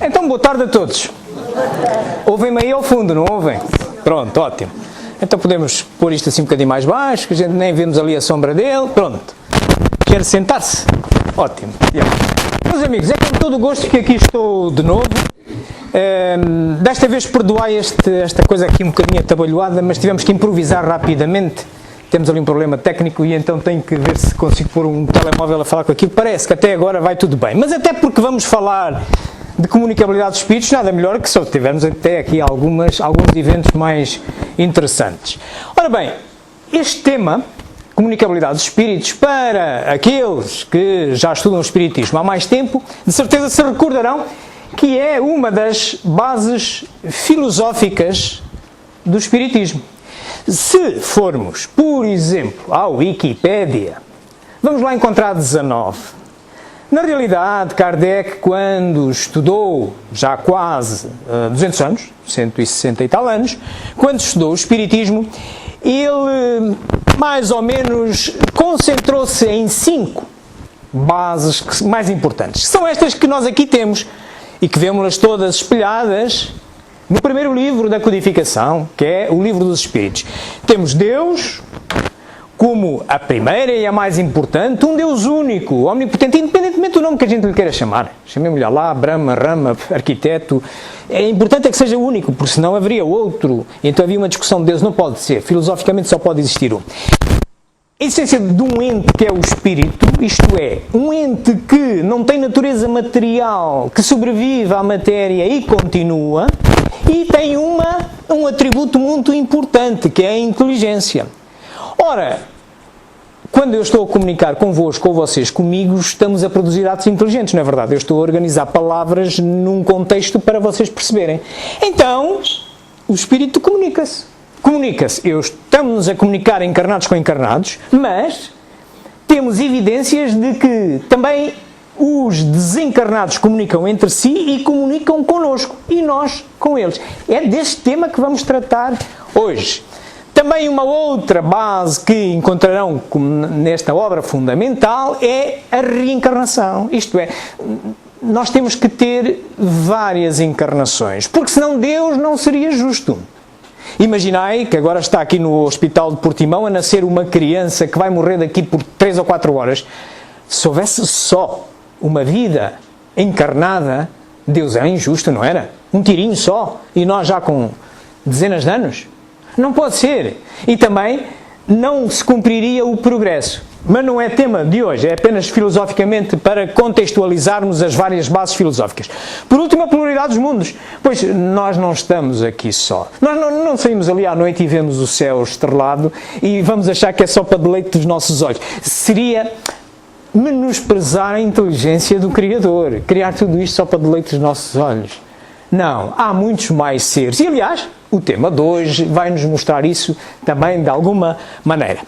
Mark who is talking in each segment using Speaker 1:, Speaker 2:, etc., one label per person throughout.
Speaker 1: Então, boa tarde a todos. Ouvem-me aí ao fundo, não ouvem? Pronto, ótimo. Então podemos pôr isto assim um bocadinho mais baixo, que a gente nem vemos ali a sombra dele. Pronto. Quer sentar-se? Ótimo. Meus amigos, é com todo o gosto que aqui estou de novo. Desta vez perdoai esta coisa aqui um bocadinho atabalhoada, mas tivemos que improvisar rapidamente. Temos ali um problema técnico e então tenho que ver se consigo pôr um telemóvel a falar com aquilo. Parece que até agora vai tudo bem. Mas até porque vamos falar de comunicabilidade dos espíritos, nada melhor que só tivermos até aqui alguns eventos mais interessantes. Ora bem, este tema, comunicabilidade dos espíritos, para aqueles que já estudam o espiritismo há mais tempo, de certeza se recordarão que é uma das bases filosóficas do espiritismo. Se formos, por exemplo, à Wikipédia, vamos lá encontrar 19. Na realidade, Kardec, quando estudou, já há quase 200 anos, 160 e tal anos, quando estudou o espiritismo, ele mais ou menos concentrou-se em 5 bases mais importantes. São estas que nós aqui temos e que vemos-las todas espelhadas no primeiro livro da codificação, que é o Livro dos Espíritos. Temos Deus como a primeira e a mais importante, um Deus único, omnipotente, independentemente do nome que a gente lhe queira chamar. Chamemos-lhe Alá, Brahma, Rama, arquiteto. É importante é que seja único, porque senão haveria outro. Então havia uma discussão de Deus, não pode ser. Filosoficamente só pode existir um. A essência de um ente que é o espírito, isto é, um ente que não tem natureza material, que sobrevive à matéria e continua, e tem um atributo muito importante, que é a inteligência. Ora, quando eu estou a comunicar convosco ou vocês comigo, estamos a produzir atos inteligentes, não é verdade? Eu estou a organizar palavras num contexto para vocês perceberem. Então, o espírito comunica-se. Estamos a comunicar encarnados com encarnados, mas temos evidências de que também os desencarnados comunicam entre si e comunicam connosco, e nós com eles. É deste tema que vamos tratar hoje. Também uma outra base que encontrarão nesta obra fundamental é a reencarnação. Isto é, nós temos que ter várias encarnações, porque senão Deus não seria justo. Imaginai que agora está aqui no Hospital de Portimão a nascer uma criança que vai morrer daqui por 3 ou 4 horas. Se houvesse só uma vida encarnada, Deus é injusto, não era? Um tirinho só, e nós já com dezenas de anos? Não pode ser. E também não se cumpriria o progresso. Mas não é tema de hoje, é apenas filosoficamente para contextualizarmos as várias bases filosóficas. Por último, a pluralidade dos mundos. Pois nós não estamos aqui só. Nós não saímos ali à noite e vemos o céu estrelado e vamos achar que é só para deleite dos nossos olhos. Seria menosprezar a inteligência do Criador. Criar tudo isto só para deleite dos nossos olhos. Não, há muitos mais seres. E, aliás, o tema de hoje vai-nos mostrar isso também de alguma maneira.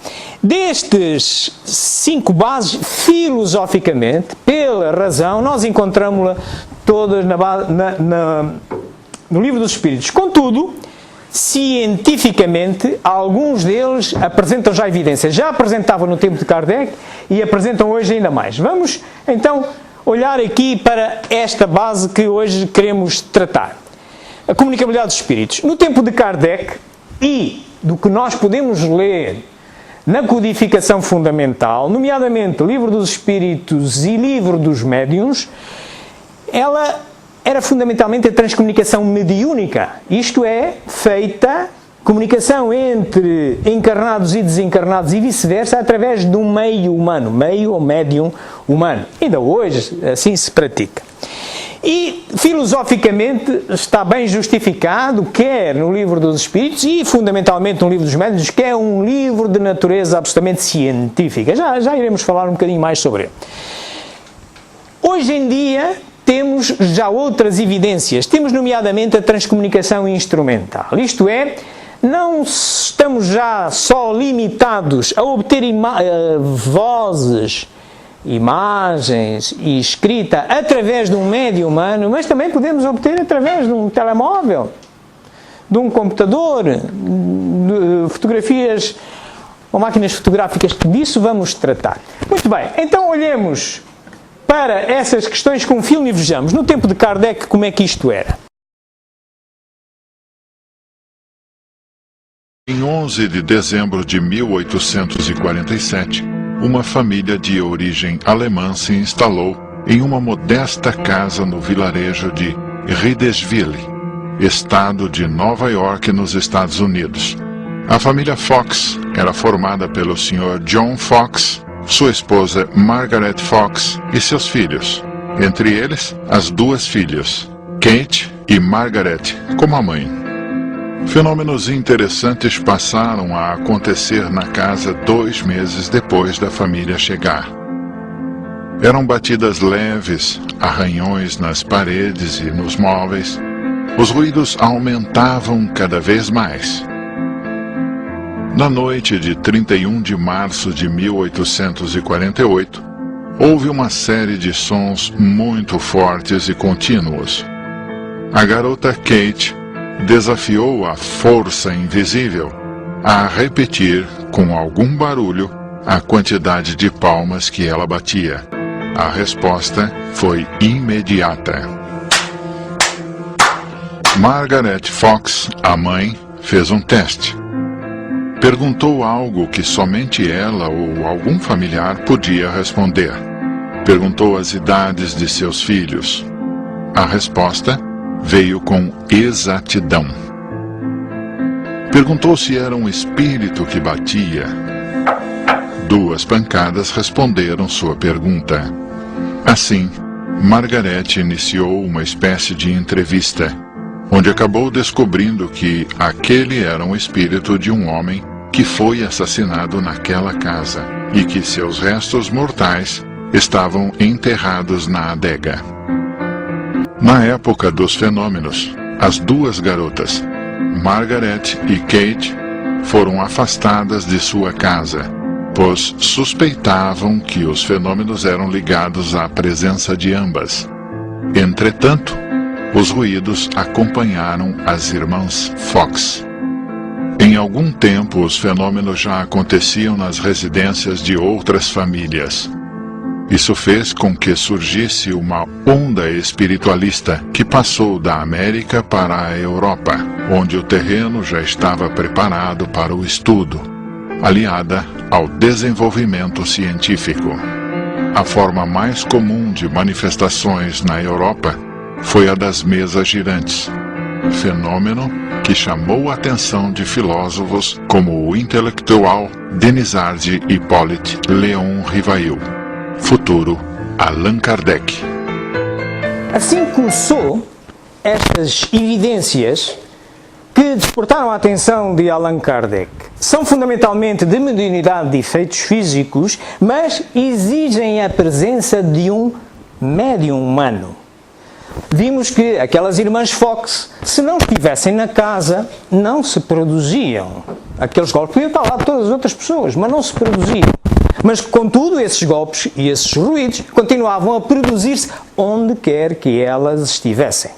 Speaker 1: Destes 5 bases, filosoficamente, pela razão, nós encontramos-las todas no Livro dos Espíritos. Contudo, cientificamente, alguns deles apresentam já evidências. Já apresentavam no tempo de Kardec e apresentam hoje ainda mais. Vamos, então, olhar aqui para esta base que hoje queremos tratar. A comunicabilidade dos espíritos. No tempo de Kardec e do que nós podemos ler na codificação fundamental, nomeadamente Livro dos Espíritos e Livro dos Médiuns, ela era fundamentalmente a transcomunicação mediúnica. Isto é, feita comunicação entre encarnados e desencarnados e vice-versa através de um meio humano, meio ou médium humano. Ainda hoje assim se pratica. E filosoficamente está bem justificado, quer no Livro dos Espíritos e fundamentalmente no Livro dos Médiuns, que é um livro de natureza absolutamente científica. Já iremos falar um bocadinho mais sobre ele. Hoje em dia temos já outras evidências. Temos nomeadamente a transcomunicação instrumental. Isto é, não estamos já só limitados a obter vozes, imagens e escrita através de um médio humano, mas também podemos obter através de um telemóvel, de um computador, de fotografias ou máquinas fotográficas. Disso vamos tratar. Muito bem, então olhemos para essas questões com filme e vejamos, no tempo de Kardec, como é que isto era.
Speaker 2: Em 11 de dezembro de 1847, uma família de origem alemã se instalou em uma modesta casa no vilarejo de Riedesville, estado de Nova York, nos Estados Unidos. A família Fox era formada pelo Sr. John Fox, sua esposa Margaret Fox e seus filhos, entre eles as duas filhas, Kate e Margaret, como a mãe. Fenômenos interessantes passaram a acontecer na casa 2 meses depois da família chegar. Eram batidas leves, arranhões nas paredes e nos móveis. Os ruídos aumentavam cada vez mais. Na noite de 31 de março de 1848, houve uma série de sons muito fortes e contínuos. A garota Kate desafiou a força invisível a repetir, com algum barulho, a quantidade de palmas que ela batia. A resposta foi imediata. Margaret Fox, a mãe, fez um teste. Perguntou algo que somente ela ou algum familiar podia responder. Perguntou as idades de seus filhos. A resposta veio com exatidão. Perguntou se era um espírito que batia. 2 pancadas responderam sua pergunta. Assim, Margaret iniciou uma espécie de entrevista, onde acabou descobrindo que aquele era um espírito de um homem que foi assassinado naquela casa e que seus restos mortais estavam enterrados na adega. Na época dos fenômenos, as 2 garotas, Margaret e Kate, foram afastadas de sua casa, pois suspeitavam que os fenômenos eram ligados à presença de ambas. Entretanto, os ruídos acompanharam as irmãs Fox. Em algum tempo, os fenômenos já aconteciam nas residências de outras famílias. Isso fez com que surgisse uma onda espiritualista que passou da América para a Europa, onde o terreno já estava preparado para o estudo, aliada ao desenvolvimento científico. A forma mais comum de manifestações na Europa foi a das mesas girantes, fenômeno que chamou a atenção de filósofos como o intelectual Denisard Hippolyte Léon Rivail, futuro Allan Kardec.
Speaker 1: Assim começou estas evidências que despertaram a atenção de Allan Kardec. São fundamentalmente de mediunidade de efeitos físicos, mas exigem a presença de um médium humano. Vimos que aquelas irmãs Fox, se não estivessem na casa, não se produziam. Aqueles golpes podiam estar lá de todas as outras pessoas, mas não se produziam. Mas, contudo, esses golpes e esses ruídos continuavam a produzir-se onde quer que elas estivessem.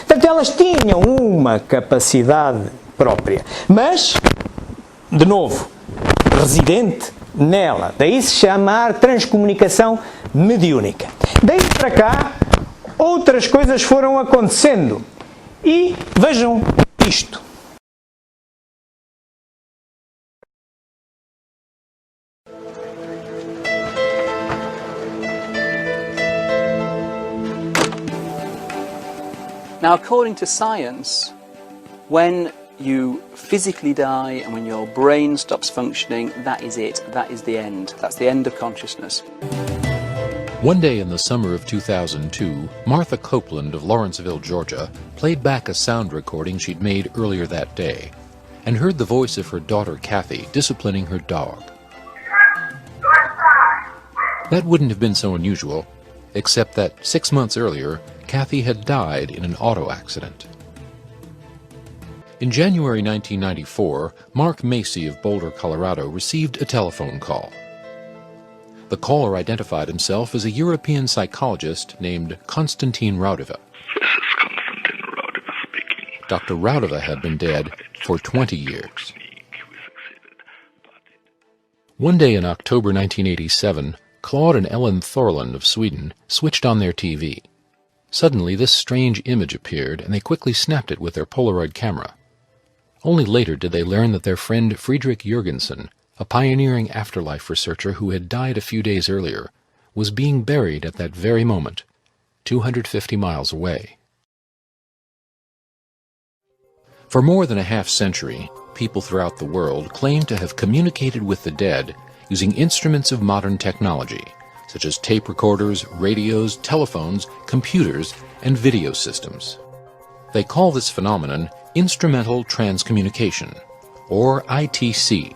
Speaker 1: Portanto, elas tinham uma capacidade própria, mas, de novo, residente nela. Daí se chamar transcomunicação mediúnica. Daí para cá, outras coisas foram acontecendo. E vejam isto.
Speaker 3: Now, according to science, when you physically die and when your brain stops functioning, that is it. That is the end. That's the end of consciousness.
Speaker 4: One day in the summer of 2002, Martha Copeland of Lawrenceville, Georgia, played back a sound recording she'd made earlier that day and heard the voice of her daughter Kathy disciplining her dog. That wouldn't have been so unusual, except that 6 months earlier, Kathy had died in an auto accident. In January 1994, Mark Macy of Boulder, Colorado, received a telephone call. The caller identified himself as a European psychologist named Konstantin Raudeva.
Speaker 5: This is Konstantin Raudeva speaking.
Speaker 4: Dr. Raudeva had been dead for 20 years. One day in October 1987, Claude and Ellen Thorland of Sweden switched on their TV. Suddenly, this strange image appeared, and they quickly snapped it with their Polaroid camera. Only later did they learn that their friend Friedrich Jürgensen, a pioneering afterlife researcher who had died a few days earlier, was being buried at that very moment, 250 miles away. For more than a half-century, people throughout the world claimed to have communicated with the dead using instruments of modern technology, such as tape recorders, radios, telephones, computers, and video systems. They call this phenomenon Instrumental Transcommunication, or ITC.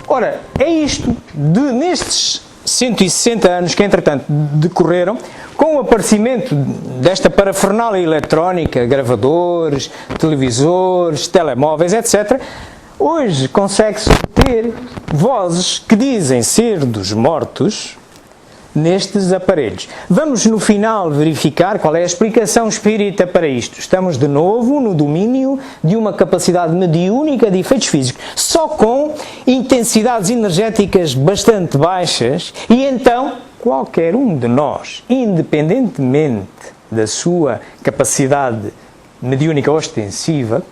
Speaker 1: Ora, é isto nestes 160 anos que entretanto decorreram, com o aparecimento desta parafernália eletrónica, gravadores, televisores, telemóveis, etc., hoje consegue-se obter vozes que dizem ser dos mortos nestes aparelhos. Vamos no final verificar qual é a explicação espírita para isto. Estamos de novo no domínio de uma capacidade mediúnica de efeitos físicos, só com intensidades energéticas bastante baixas, e então qualquer um de nós, independentemente da sua capacidade mediúnica ostensiva,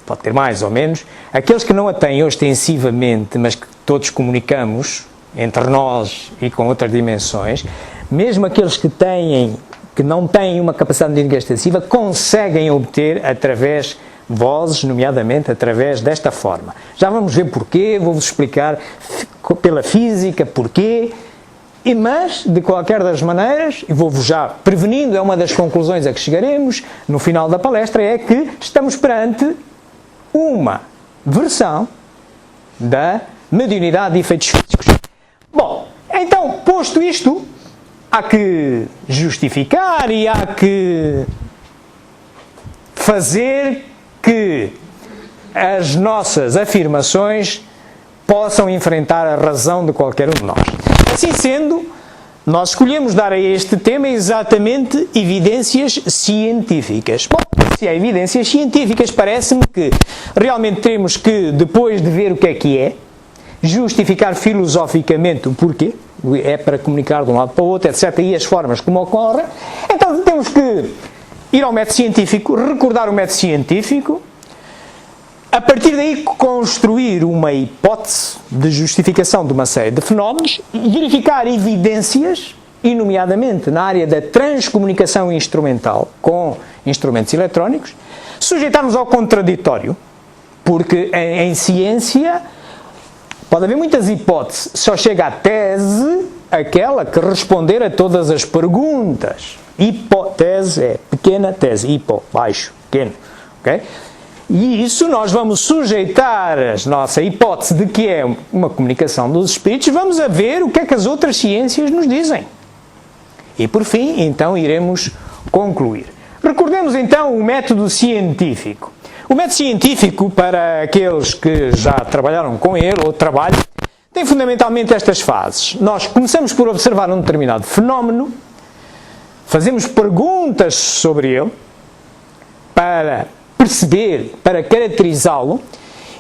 Speaker 1: pode ter mais ou menos, aqueles que não a têm ostensivamente, mas que todos comunicamos entre nós e com outras dimensões, mesmo aqueles que não têm uma capacidade mediúnica ostensiva, conseguem obter através vozes, nomeadamente através desta forma. Já vamos ver porquê, vou-vos explicar pela física porquê, mas, de qualquer das maneiras, e vou-vos já prevenindo, é uma das conclusões a que chegaremos no final da palestra, é que estamos perante uma versão da mediunidade de efeitos físicos. Bom, então, posto isto, há que justificar e há que fazer que as nossas afirmações possam enfrentar a razão de qualquer um de nós. Assim sendo, nós escolhemos dar a este tema exatamente evidências científicas. Bom, se há evidências científicas, parece-me que realmente temos que, depois de ver o que é, justificar filosoficamente o porquê, é para comunicar de um lado para o outro, etc., e as formas como ocorre. Então temos que ir ao método científico, recordar o método científico, a partir daí construir uma hipótese de justificação de uma série de fenómenos, verificar evidências, e nomeadamente na área da transcomunicação instrumental com instrumentos eletrónicos, sujeitar-nos ao contraditório, porque em ciência pode haver muitas hipóteses, só chega à tese aquela que responder a todas as perguntas. Hipótese é pequena, tese, hipo, baixo, pequeno, ok? E isso nós vamos sujeitar a nossa hipótese de que é uma comunicação dos espíritos, vamos a ver o que é que as outras ciências nos dizem. E por fim, então, iremos concluir. Recordemos então o método científico. O método científico, para aqueles que já trabalharam com ele ou trabalham, tem fundamentalmente estas fases. Nós começamos por observar um determinado fenómeno, fazemos perguntas sobre ele para perceber, para caracterizá-lo,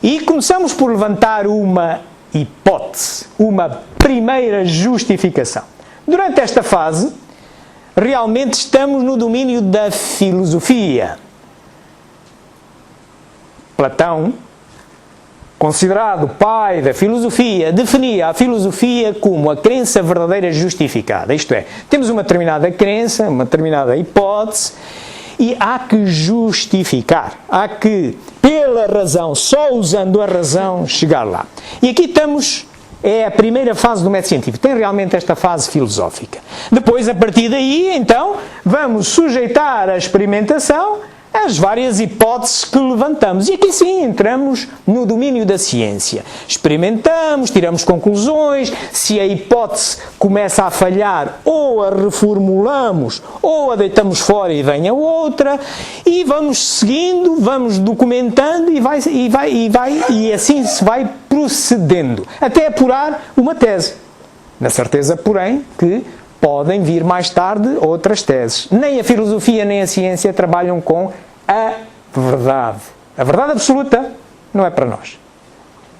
Speaker 1: e começamos por levantar uma hipótese, uma primeira justificação. Durante esta fase, realmente estamos no domínio da filosofia. Platão, considerado o pai da filosofia, definia a filosofia como a crença verdadeira justificada. Isto é, temos uma determinada crença, uma determinada hipótese, e há que justificar, há que, pela razão, só usando a razão, chegar lá. E aqui estamos, é a primeira fase do método científico, tem realmente esta fase filosófica. Depois, a partir daí, então, vamos sujeitar a experimentação as várias hipóteses que levantamos. E aqui sim entramos no domínio da ciência. Experimentamos, tiramos conclusões, se a hipótese começa a falhar, ou a reformulamos, ou a deitamos fora e vem a outra, e vamos seguindo, vamos documentando e assim se vai procedendo, até apurar uma tese. Na certeza, porém, que podem vir mais tarde outras teses. Nem a filosofia nem a ciência trabalham com a verdade. A verdade absoluta não é para nós.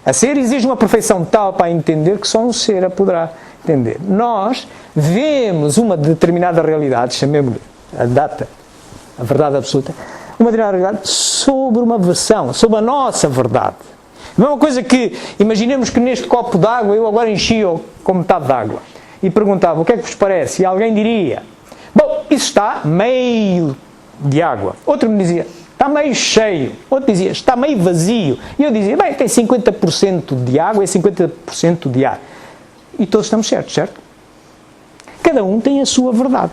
Speaker 1: A ser exige uma perfeição tal para entender que só um ser a poderá. entender. Nós vemos uma determinada realidade, chamemos-lhe a data, a verdade absoluta, uma determinada realidade sobre uma versão, sobre a nossa verdade. A mesma coisa que, imaginemos que neste copo d'água eu agora enchi-o com metade d'água e perguntava o que é que vos parece, e alguém diria, bom, isso está meio de água. Outro me dizia, está meio cheio. Outro dizia, está meio vazio. E eu dizia, bem, tem 50% de água e 50% de ar. E todos estamos certos, certo? Cada um tem a sua verdade.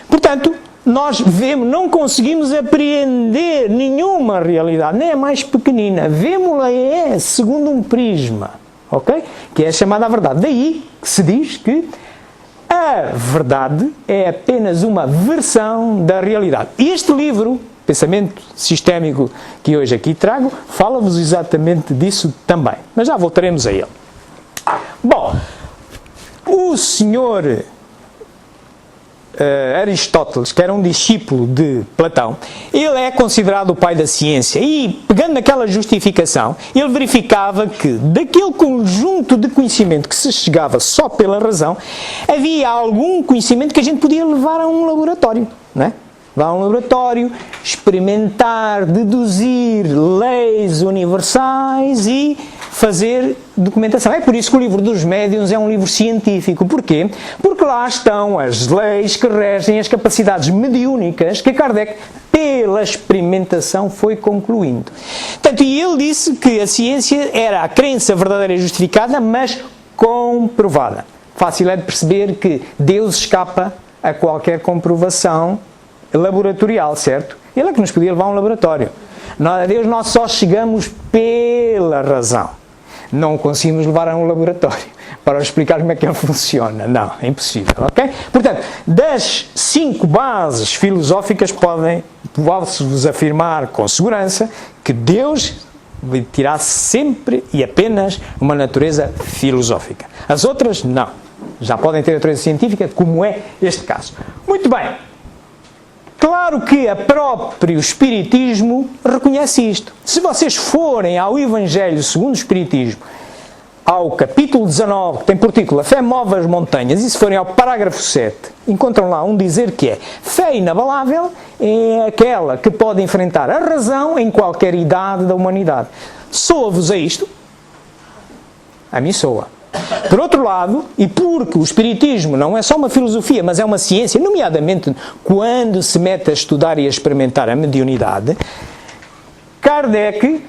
Speaker 1: Portanto, nós vemos, não conseguimos apreender nenhuma realidade, nem a mais pequenina. Vemo-la segundo um prisma, ok? Que é a chamada verdade. Daí que se diz que a verdade é apenas uma versão da realidade. E este livro, Pensamento Sistémico, que hoje aqui trago, fala-vos exatamente disso também. Mas já voltaremos a ele. Bom, o senhor Aristóteles, que era um discípulo de Platão, ele é considerado o pai da ciência e, pegando naquela justificação, ele verificava que daquele conjunto de conhecimento que se chegava só pela razão, havia algum conhecimento que a gente podia levar a um laboratório, não é? Levar a um laboratório, experimentar, deduzir leis universais e fazer documentação. É por isso que o livro dos médiuns é um livro científico. Porquê? Porque lá estão as leis que regem as capacidades mediúnicas que Kardec, pela experimentação, foi concluindo. Portanto, e ele disse que a ciência era a crença verdadeira e justificada, mas comprovada. Fácil é de perceber que Deus escapa a qualquer comprovação laboratorial, certo? Ele é que nos podia levar a um laboratório. A Deus nós só chegamos pela razão. Não o conseguimos levar a um laboratório para explicar como é que ele funciona. Não, é impossível, ok? Portanto, das 5 bases filosóficas pode-se afirmar com segurança que Deus terá sempre e apenas uma natureza filosófica. As outras, não. Já podem ter natureza científica, como é este caso. Muito bem. Claro que o próprio Espiritismo reconhece isto. Se vocês forem ao Evangelho segundo o Espiritismo, ao capítulo 19, que tem por título A Fé Move as Montanhas, e se forem ao parágrafo 7, encontram lá um dizer que é: fé inabalável é aquela que pode enfrentar a razão em qualquer idade da humanidade. Soa-vos a isto? A mim soa. Por outro lado, e porque o Espiritismo não é só uma filosofia, mas é uma ciência, nomeadamente quando se mete a estudar e a experimentar a mediunidade, Kardec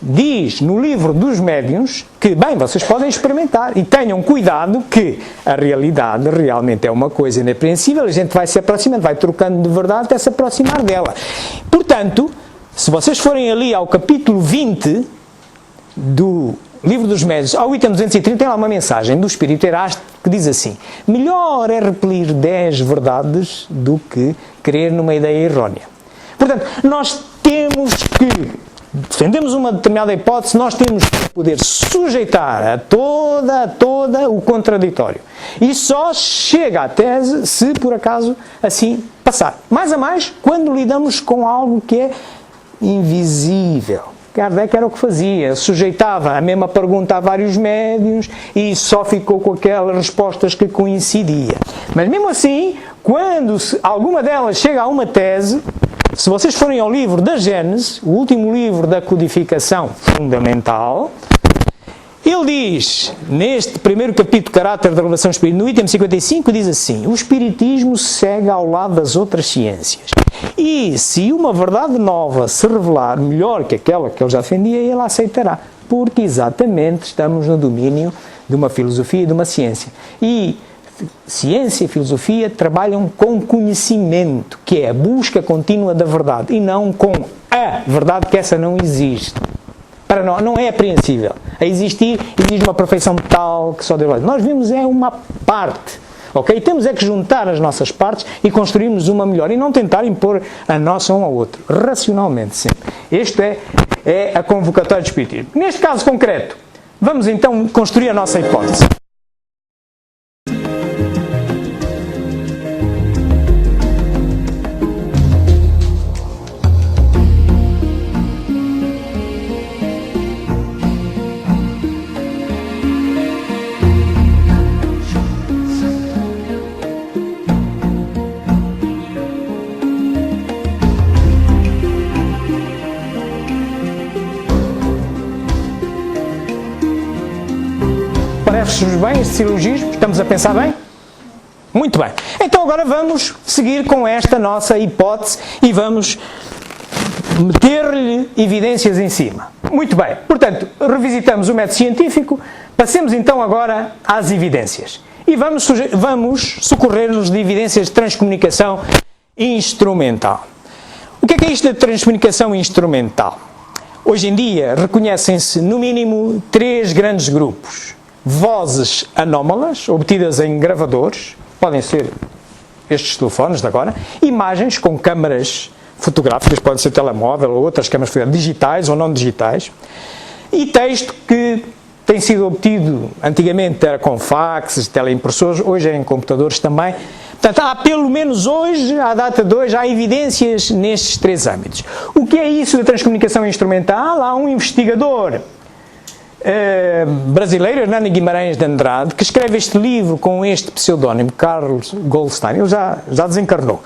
Speaker 1: diz no livro dos médiuns que, bem, vocês podem experimentar e tenham cuidado que a realidade realmente é uma coisa inapreensível, a gente vai se aproximando, vai trocando de verdade até se aproximar dela. Portanto, se vocês forem ali ao capítulo 20 do Livro dos Médiuns, ao item 230, tem lá uma mensagem do Espírito Erástico que diz assim: melhor é repelir 10 verdades do que crer numa ideia errónea. Portanto, nós temos que, defendemos uma determinada hipótese, nós temos que poder sujeitar a toda o contraditório. E só chega à tese se, por acaso, assim passar. Mais a mais, quando lidamos com algo que é invisível. Kardec era o que fazia, sujeitava a mesma pergunta a vários médiuns e só ficou com aquelas respostas que coincidia. Mas mesmo assim, quando alguma delas chega a uma tese, se vocês forem ao livro da Gênese, o último livro da codificação fundamental, ele diz, neste primeiro capítulo, Caráter da Revelação Espírita, no item 55, diz assim: o Espiritismo segue ao lado das outras ciências. E se uma verdade nova se revelar melhor que aquela que ele já defendia, ele a aceitará. Porque exatamente estamos no domínio de uma filosofia e de uma ciência. E ciência e filosofia trabalham com conhecimento, que é a busca contínua da verdade, e não com a verdade, que essa não existe. Para nós não é apreensível. A existir, exige uma perfeição tal que só Deus faz. Nós vimos é uma parte. Ok? Temos é que juntar as nossas partes e construirmos uma melhor e não tentar impor a nossa um ao outro. Racionalmente, sempre. Este é a convocatória de Espiritismo. Neste caso concreto, vamos então construir a nossa hipótese. Parece-nos bem este silogismo? Estamos a pensar bem? Muito bem. Então agora vamos seguir com esta nossa hipótese e vamos meter-lhe evidências em cima. Muito bem. Portanto, revisitamos o método científico, passemos então agora às evidências. E vamos socorrer-nos de evidências de transcomunicação instrumental. O que é isto da transcomunicação instrumental? Hoje em dia reconhecem-se no mínimo 3 grandes grupos. Vozes anómalas, obtidas em gravadores, podem ser estes telefones de agora, imagens com câmaras fotográficas, podem ser telemóvel ou outras câmaras fotográficas, digitais ou não digitais, e texto que tem sido obtido, antigamente era com faxes, teleimpressores, hoje é em computadores também. Portanto, há pelo menos hoje, à data de hoje, há evidências nestes 3 âmbitos. O que é isso da transcomunicação instrumental? Há um investigador brasileiro, Hernani Guimarães de Andrade, que escreve este livro com este pseudónimo, Carlos Goldstein. Ele já desencarnou,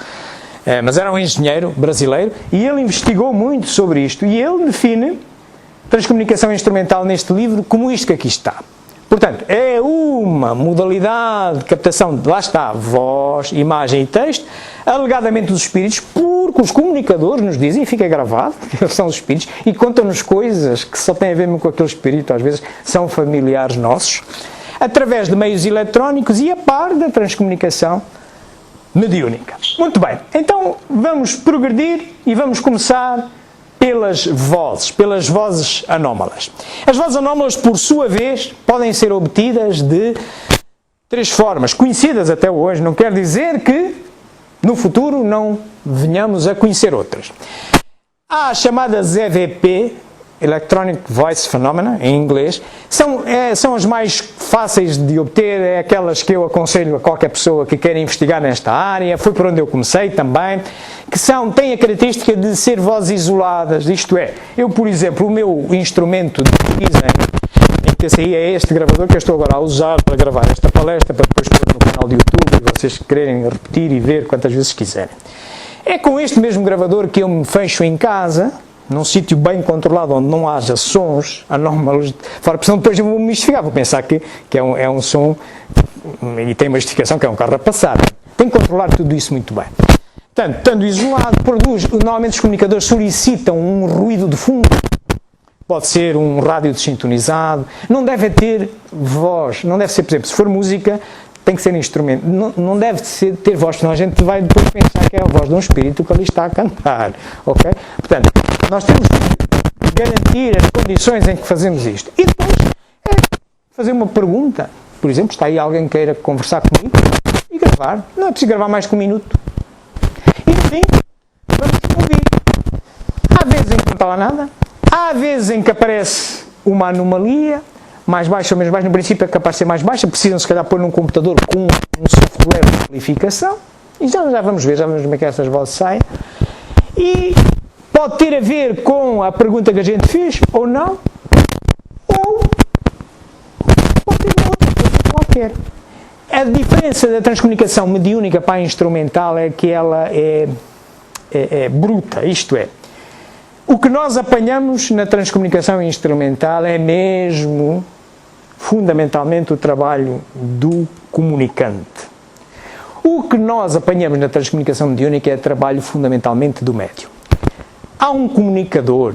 Speaker 1: mas era um engenheiro brasileiro e ele investigou muito sobre isto e ele define transcomunicação instrumental neste livro como isto que aqui está. Portanto, é uma modalidade de captação de, lá está, voz, imagem e texto, alegadamente dos espíritos, porque os comunicadores nos dizem, e fica gravado, que eles são os espíritos, e contam-nos coisas que só têm a ver com aquele espírito, às vezes são familiares nossos, através de meios eletrónicos e a par da transcomunicação mediúnica. Muito bem, então vamos progredir e vamos começar pelas vozes anómalas. As vozes anómalas, por sua vez, podem ser obtidas de 3 formas, conhecidas até hoje, não quer dizer que no futuro não venhamos a conhecer outras. Há as chamadas EVP, Electronic Voice Phenomena, em inglês, são as mais fáceis de obter, é aquelas que eu aconselho a qualquer pessoa que queira investigar nesta área, foi por onde eu comecei também, que têm a característica de ser vozes isoladas, isto é, eu, por exemplo, o meu instrumento de pesquisa em TCI é este gravador que eu estou agora a usar para gravar esta palestra, para depois pôr no canal de YouTube e vocês quererem repetir e ver quantas vezes quiserem. É com este mesmo gravador que eu me fecho em casa, num sítio bem controlado, onde não haja sons anómalos, fora, porque senão depois eu vou me mistificar, vou pensar que é um som, e tem uma justificação que é um carro a passar. Tem que controlar tudo isso muito bem. Portanto, estando isolado, normalmente os comunicadores solicitam um ruído de fundo, pode ser um rádio desintonizado, não deve ter voz, não deve ser, por exemplo, se for música, tem que ser instrumento, não deve ter voz, senão a gente vai depois pensar que é a voz de um espírito que ali está a cantar, ok? Portanto, nós temos que garantir as condições em que fazemos isto. E depois é fazer uma pergunta, por exemplo, está aí alguém que queira conversar comigo e gravar, não é preciso gravar mais que 1 minuto. E assim, vamos ouvir. Há vezes em que não está lá nada, há vezes em que aparece uma anomalia, mais baixa ou menos baixa, no princípio é capaz de ser mais baixa, precisam se calhar pôr num computador com um software de qualificação, e já vamos ver como é que essas vozes saem, e pode ter a ver com a pergunta que a gente fez, ou não, ou pode ter uma outra coisa qualquer. A diferença da transcomunicação mediúnica para a instrumental é que ela é bruta, isto é, o que nós apanhamos na transcomunicação instrumental é mesmo, fundamentalmente, o trabalho do comunicante. O que nós apanhamos na transcomunicação mediúnica é trabalho fundamentalmente do médium. Há um comunicador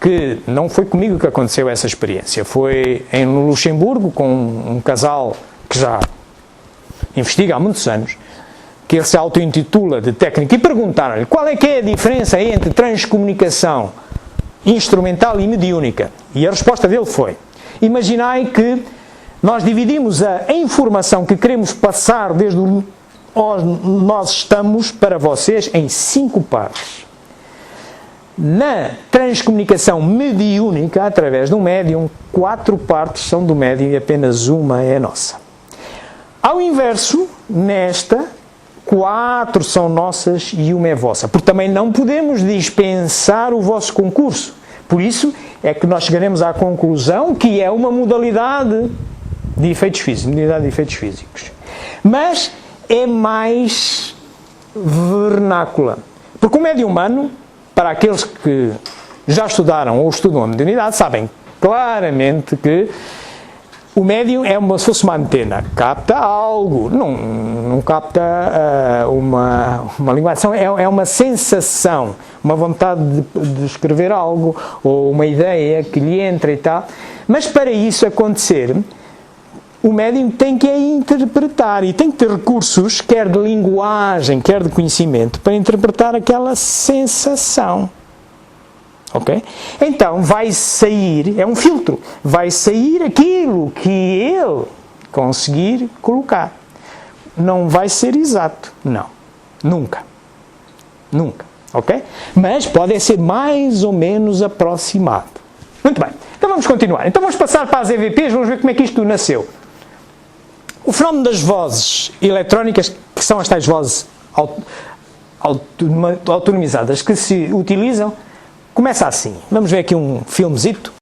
Speaker 1: que não foi comigo que aconteceu essa experiência, foi no Luxemburgo com um casal que já investiga há muitos anos, que ele se auto-intitula de técnico, e perguntaram-lhe qual é que é a diferença entre transcomunicação instrumental e mediúnica. E a resposta dele foi: imaginai que nós dividimos a informação que queremos passar desde onde nós estamos para vocês em 5 partes. Na transcomunicação mediúnica, através de um médium, 4 partes são do médium e apenas uma é nossa. Ao inverso, nesta, 4 são nossas e uma é vossa, porque também não podemos dispensar o vosso concurso. Por isso é que nós chegaremos à conclusão que é uma modalidade de efeitos físicos. Mas é mais vernácula. Porque o médium humano, para aqueles que já estudaram ou estudam a mediunidade, sabem claramente que O médium é como se fosse uma antena, capta algo, não capta uma linguagem, é uma sensação, uma vontade de escrever algo, ou uma ideia que lhe entra e tal, mas para isso acontecer, o médium tem que interpretar e tem que ter recursos, quer de linguagem, quer de conhecimento, para interpretar aquela sensação. Ok? Então vai sair, é um filtro, vai sair aquilo que ele conseguir colocar. Não vai ser exato, não, nunca, ok? Mas pode ser mais ou menos aproximado. Muito bem, então vamos continuar. Então vamos passar para as EVPs, vamos ver como é que isto nasceu. O fenómeno das vozes eletrónicas, que são as tais vozes autonomizadas que se utilizam, começa assim. Vamos ver aqui um filmezito.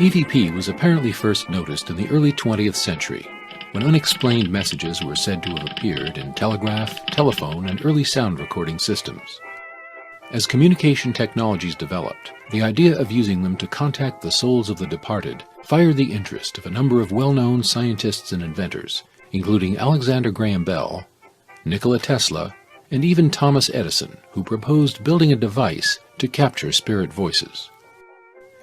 Speaker 4: EVP was apparently first noticed in the early 20th century, when unexplained messages were said to have appeared in telegraph, telephone, and early sound recording systems. As communication technologies developed, the idea of using them to contact the souls of the departed fired the interest of a number of well-known scientists and inventors, including Alexander Graham Bell, Nikola Tesla, and even Thomas Edison, who proposed building a device to capture spirit voices.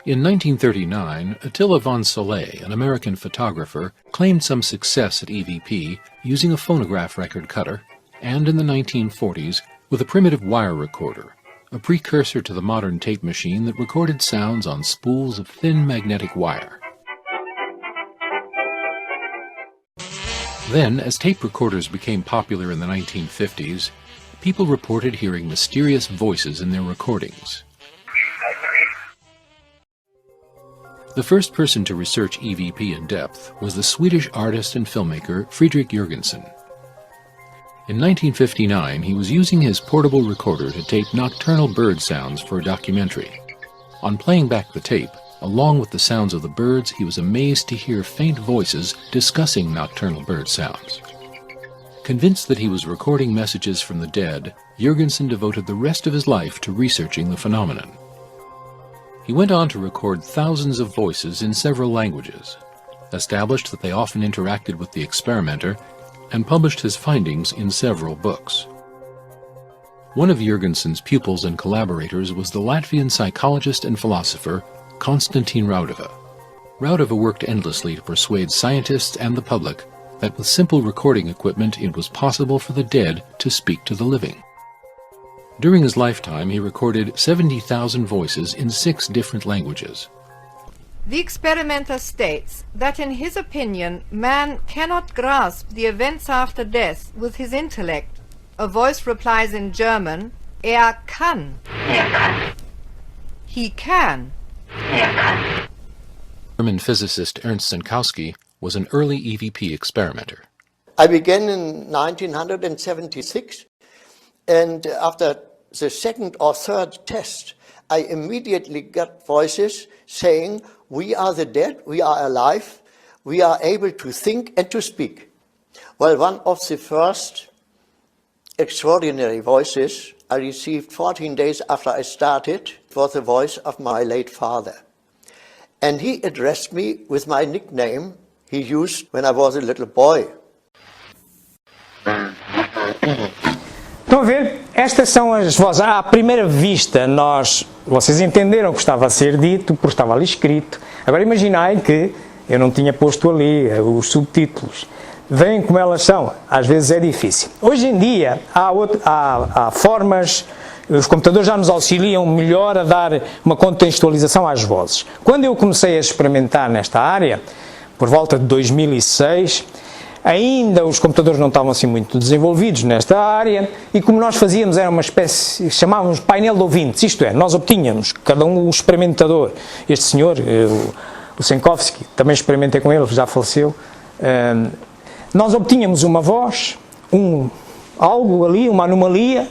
Speaker 4: In 1939, Attila von Soleil, an American photographer, claimed some success at EVP using a phonograph record cutter, and in the 1940s with a primitive wire recorder, a precursor to the modern tape machine that recorded sounds on spools of thin magnetic wire. Then, as tape recorders became popular in the 1950s, people reported hearing mysterious voices in their recordings. The first person to research EVP in depth was the Swedish artist and filmmaker Fredrik Jürgensen. In 1959, he was using his portable recorder to tape nocturnal bird sounds for a documentary. On playing back the tape, along with the sounds of the birds, he was amazed to hear faint voices discussing nocturnal bird sounds. Convinced that he was recording messages from the dead, Jürgensen devoted the rest of his life to researching the phenomenon. He went on to record thousands of voices in several languages, established that they often interacted with the experimenter, and published his findings in several books. One of Jürgensen's pupils and collaborators was the Latvian psychologist and philosopher Konstantin Raudava. Raudava worked endlessly to persuade scientists and the public that with simple recording equipment it was possible for the dead to speak to the living. During his lifetime, he recorded 70,000 voices in 6 different languages.
Speaker 6: The experimenter states that in his opinion man cannot grasp the events after death with his intellect. A voice replies in German, kann. He can.
Speaker 4: German physicist Ernst Zinkowski was an early EVP experimenter.
Speaker 7: I began in 1976, and after the second or third test, I immediately got voices saying, "We are the dead, we are alive, we are able to think and to speak." Well, one of the first extraordinary voices I received 14 days after I started was the voice of my late father. And he addressed me with my nickname he used when I was a little boy.
Speaker 1: Estão a ver? Estas são as vozes. À primeira vista, vocês entenderam o que estava a ser dito, porque estava ali escrito. Agora imaginai que eu não tinha posto ali os subtítulos. Veem como elas são. Às vezes é difícil. Hoje em dia, há formas, os computadores já nos auxiliam melhor a dar uma contextualização às vozes. Quando eu comecei a experimentar nesta área, por volta de 2006, ainda os computadores não estavam assim muito desenvolvidos nesta área e como nós fazíamos era uma espécie, chamávamos painel de ouvintes, isto é, nós obtínhamos, cada um experimentador, este senhor, o Zinkowski, também experimentei com ele, já faleceu, nós obtínhamos uma voz, algo ali, uma anomalia,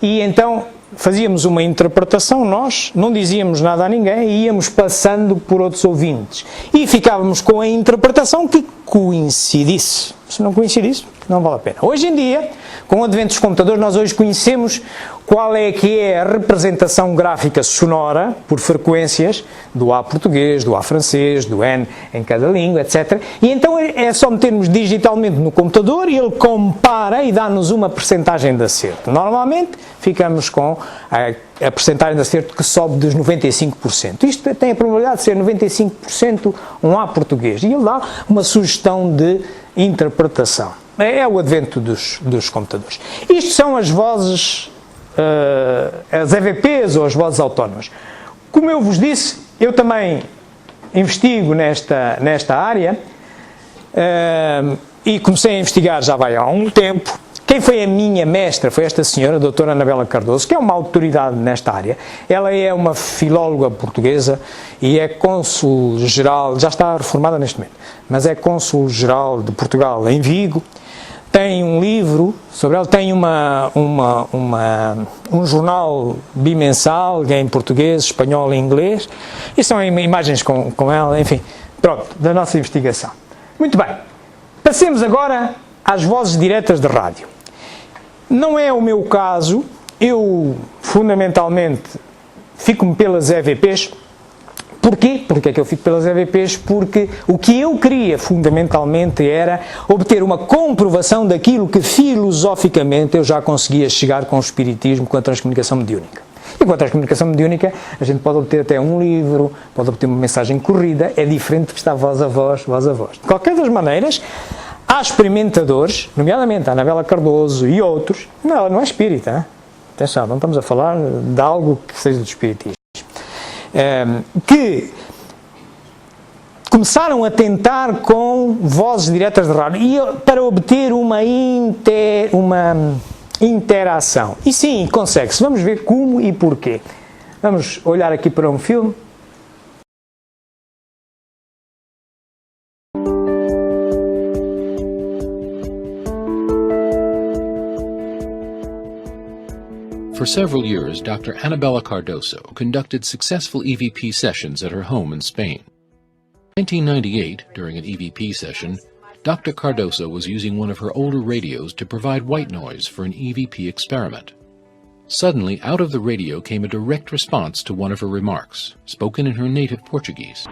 Speaker 1: e então fazíamos uma interpretação, nós não dizíamos nada a ninguém e íamos passando por outros ouvintes. E ficávamos com a interpretação que coincidisse. Se não coincidisse, não vale a pena. Hoje em dia, com o advento dos computadores, nós hoje conhecemos qual é que é a representação gráfica sonora, por frequências, do A português, do A francês, do N em cada língua, etc. E então é só metermos digitalmente no computador e ele compara e dá-nos uma percentagem de acerto. Normalmente, ficamos com a percentagem de acerto que sobe dos 95%. Isto tem a probabilidade de ser 95% um A português. E ele dá uma sugestão de interpretação. É o advento dos computadores. Isto são as vozes, as EVPs ou as vozes autónomas. Como eu vos disse, eu também investigo nesta área e comecei a investigar já vai há um tempo. Quem foi a minha mestra foi esta senhora, a doutora Anabela Cardoso, que é uma autoridade nesta área. Ela é uma filóloga portuguesa e é cônsul-geral, já está reformada neste momento, mas é cônsul-geral de Portugal em Vigo. Tem um livro sobre ela, tem um jornal bimensal, em português, espanhol e inglês, e são imagens com ela, enfim, pronto, da nossa investigação. Muito bem, passemos agora às vozes diretas de rádio. Não é o meu caso, eu fundamentalmente fico-me pelas EVPs. Porquê? Porque é que eu fico pelas EVPs? Porque o que eu queria fundamentalmente era obter uma comprovação daquilo que filosoficamente eu já conseguia chegar com o espiritismo, com a transcomunicação mediúnica. E com a transcomunicação mediúnica a gente pode obter até um livro, pode obter uma mensagem corrida, é diferente que está voz a voz, voz a voz. De qualquer das maneiras, há experimentadores, nomeadamente a Anabela Cardoso e outros, ela não é espírita, hein? Atenção, não estamos a falar de algo que seja do espiritismo, que começaram a tentar com vozes diretas de rádio e para obter uma interação. E sim, consegue-se. Vamos ver como e porquê. Vamos olhar aqui para um filme.
Speaker 4: For several years, Dr. Anabela Cardoso conducted successful EVP sessions at her home in Spain. In 1998, during an EVP session, Dr. Cardoso was using one of her older radios to provide white noise for an EVP experiment. Suddenly, out of the radio came a direct response to one of her remarks, spoken in her native Portuguese.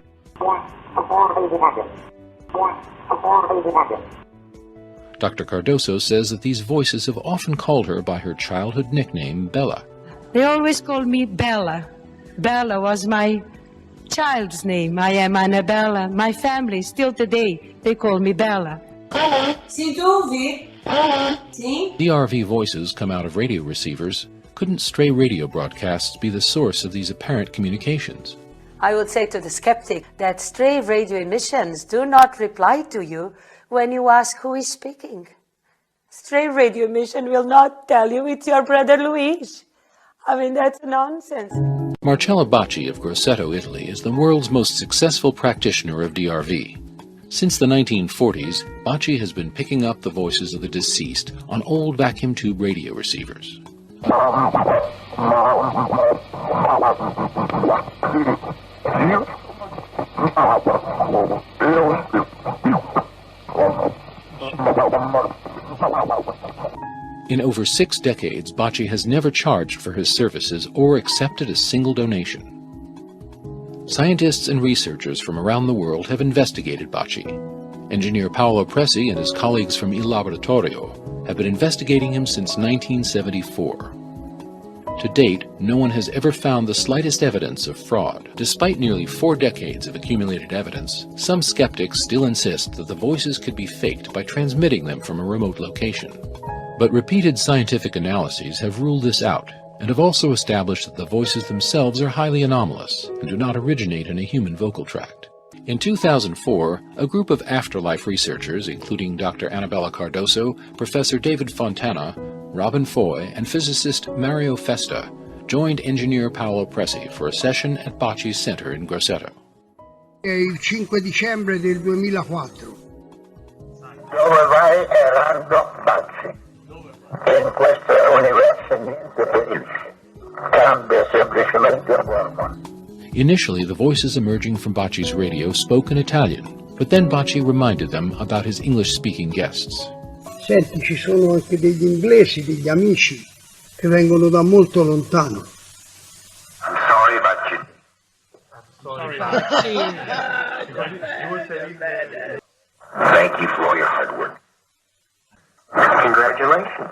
Speaker 4: Dr. Cardoso says that these voices have often called her by her childhood nickname, Bella.
Speaker 8: They always called me Bella. Bella was my child's name. I am Annabella. My family, still today, they call me Bella.
Speaker 4: DRV voices come out of radio receivers. Couldn't stray radio broadcasts be the source of these apparent communications?
Speaker 9: I would say to the skeptic that stray radio emissions do not reply to you when you ask who is speaking. Stray radio emission will not tell you it's your brother Luis. I mean, that's nonsense.
Speaker 4: Marcella Bacci of Grosseto, Italy, is the world's most successful practitioner of DRV. Since the 1940s, Bacci has been picking up the voices of the deceased on old vacuum tube radio receivers. In over 6 decades, Bacci has never charged for his services or accepted a single donation. Scientists and researchers from around the world have investigated Bacci. Engineer Paolo Presi and his colleagues from Il Laboratorio have been investigating him since 1974. To date, no one has ever found the slightest evidence of fraud. Despite nearly 4 decades of accumulated evidence, some skeptics still insist that the voices could be faked by transmitting them from a remote location. But repeated scientific analyses have ruled this out, and have also established that the voices themselves are highly anomalous and do not originate in a human vocal tract. In 2004, a group of afterlife researchers, including Dr. Anabela Cardoso, Professor David Fontana, Robin Foy, and physicist Mario Festa, joined engineer Paolo Presi for a session at Bacci's Center in Grosseto.
Speaker 10: Il 5 dicembre del 2004.
Speaker 11: Dove vai Erardo Bacci? In questo universo niente finisce. Cambia semplicemente l'uomo.
Speaker 4: Initially, the voices emerging from Bacci's radio spoke in Italian, but then Bacci reminded them about his English-speaking guests.
Speaker 10: Senti, ci sono anche degli inglesi, degli amici, che vengono da molto lontano.
Speaker 11: I'm sorry, Bacci. Thank you for all your hard work. Congratulations.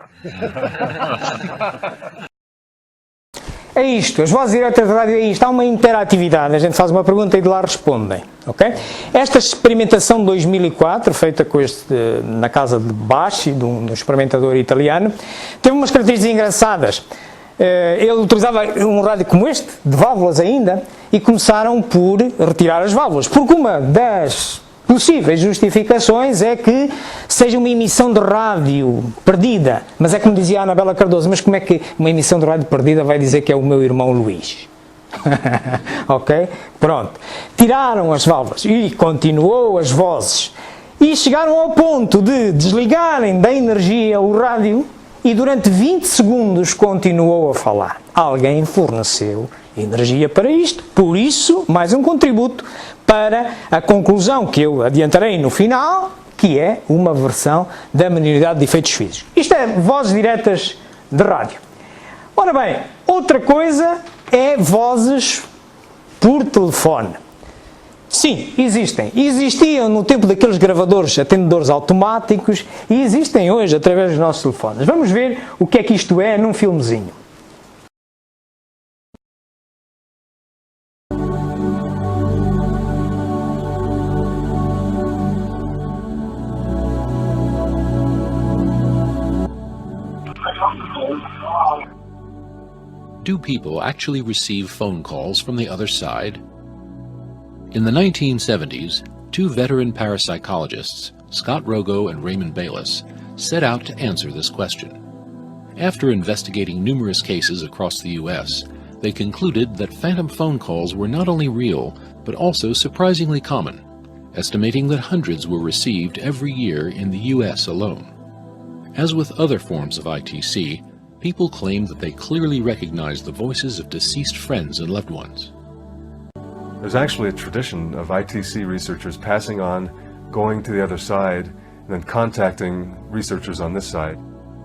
Speaker 1: É isto, as vozes diretas da rádio é isto, há uma interatividade, a gente faz uma pergunta e de lá respondem, ok? Esta experimentação de 2004, feita com na casa de Bacci, de um experimentador italiano, teve umas características engraçadas. Ele utilizava um rádio como este, de válvulas ainda, e começaram por retirar as válvulas, porque uma das possíveis justificações é que seja uma emissão de rádio perdida, mas é como dizia a Anabela Cardoso, mas como é que uma emissão de rádio perdida vai dizer que é o meu irmão Luís? Ok? Pronto. Tiraram as válvulas e continuou as vozes e chegaram ao ponto de desligarem da energia o rádio e durante 20 segundos continuou a falar. Alguém forneceu energia para isto, por isso, mais um contributo para a conclusão que eu adiantarei no final, que é uma versão da minoridade de efeitos físicos. Isto é vozes diretas de rádio. Ora bem, outra coisa é vozes por telefone. Sim, existem. Existiam no tempo daqueles gravadores atendedores automáticos e existem hoje através dos nossos telefones. Vamos ver o que é que isto é num filmezinho.
Speaker 4: Do people actually receive phone calls from the other side? In the 1970s, two veteran parapsychologists, Scott Rogo and Raymond Bayless, set out to answer this question. After investigating numerous cases across the U.S., they concluded that phantom phone calls were not only real, but also surprisingly common, estimating that hundreds were received every year in the U.S. alone. As with other forms of ITC, people claim that they clearly recognize the voices of deceased friends and loved ones.
Speaker 12: There's actually a tradition of ITC researchers passing on, going to the other side, and then contacting researchers on this side.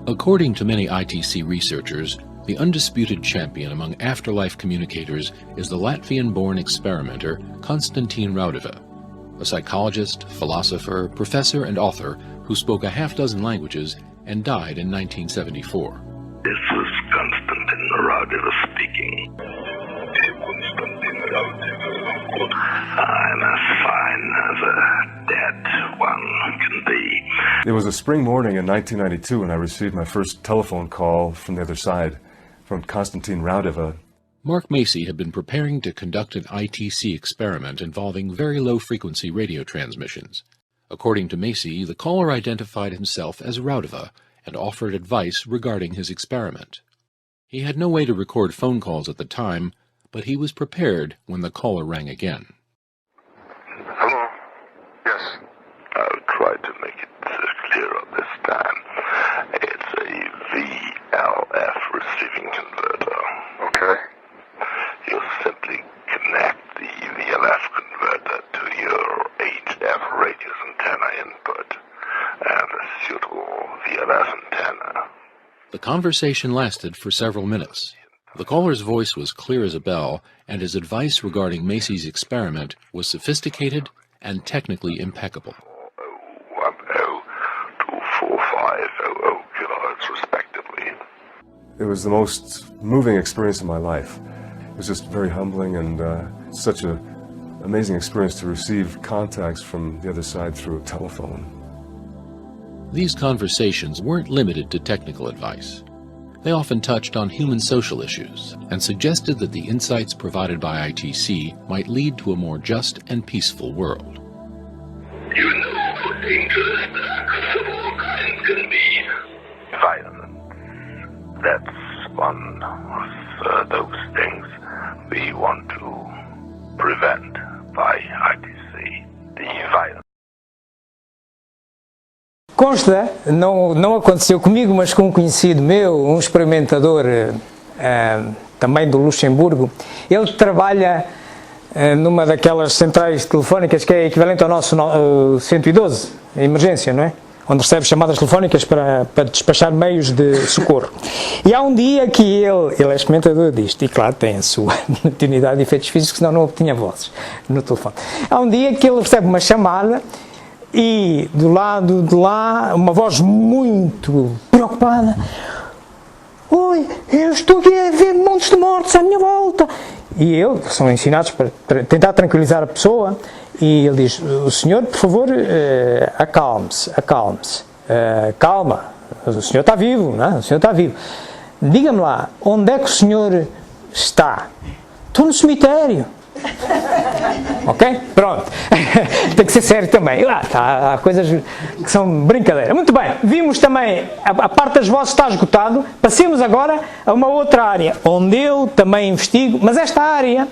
Speaker 4: According to many ITC researchers, the undisputed champion among afterlife communicators is the Latvian-born experimenter Konstantin Raudive, a psychologist, philosopher, professor, and author who spoke a half-dozen languages and died in 1974.
Speaker 5: This is Konstantin Raudive speaking. I'm as fine as a dead one can be.
Speaker 12: It was a spring morning in 1992 when I received my first telephone call from the other side, from Konstantin Raudive.
Speaker 4: Mark Macy had been preparing to conduct an ITC experiment involving very low-frequency radio transmissions. According to Macy, the caller identified himself as Raudive and offered advice regarding his experiment. He had no way to record phone calls at the time, but he was prepared when the caller rang again.
Speaker 5: Hello? Yes. I'll try to make it clearer this time. It's a VLF receiving converter. Okay. You simply connect the VLF converter to your HF radius antenna input and a suitable VLS antenna.
Speaker 4: The conversation lasted for several minutes. The caller's voice was clear as a bell, and his advice regarding Macy's experiment was sophisticated and technically impeccable.
Speaker 5: 24500 kilohertz respectively.
Speaker 12: It was the most moving experience of my life. It was just very humbling and such an amazing experience to receive contacts from the other side through a telephone.
Speaker 4: These conversations weren't limited to technical advice. They often touched on human social issues and suggested that the insights provided by ITC might lead to a more just and peaceful world.
Speaker 5: You know how dangerous acts of all kinds can be. Violence. That's one of those things we want to prevent by ITC. The violence.
Speaker 1: Consta, não aconteceu comigo, mas com um conhecido meu, um experimentador também do Luxemburgo. Ele trabalha numa daquelas centrais telefónicas que é equivalente ao nosso 112, a emergência, não é? Onde recebe chamadas telefónicas para despachar meios de socorro. E há um dia que ele é experimentador disto, e claro, tem a sua unidade de efeitos físicos, senão não obtinha vozes no telefone. Há um dia que ele recebe uma chamada e do lado de lá, uma voz muito preocupada: oi, eu estou aqui a ver montes de mortos à minha volta. E são ensinados para tentar tranquilizar a pessoa, e ele diz: o senhor, por favor, acalme-se, calma, o senhor está vivo, não é? O senhor está vivo. Diga-me lá, onde é que o senhor está? Estou no cemitério. Ok? Pronto. Tem que ser sério também. Há coisas que são brincadeira. Muito bem, vimos também a parte das vozes está esgotado. Passemos agora a uma outra área onde eu também investigo, mas esta área,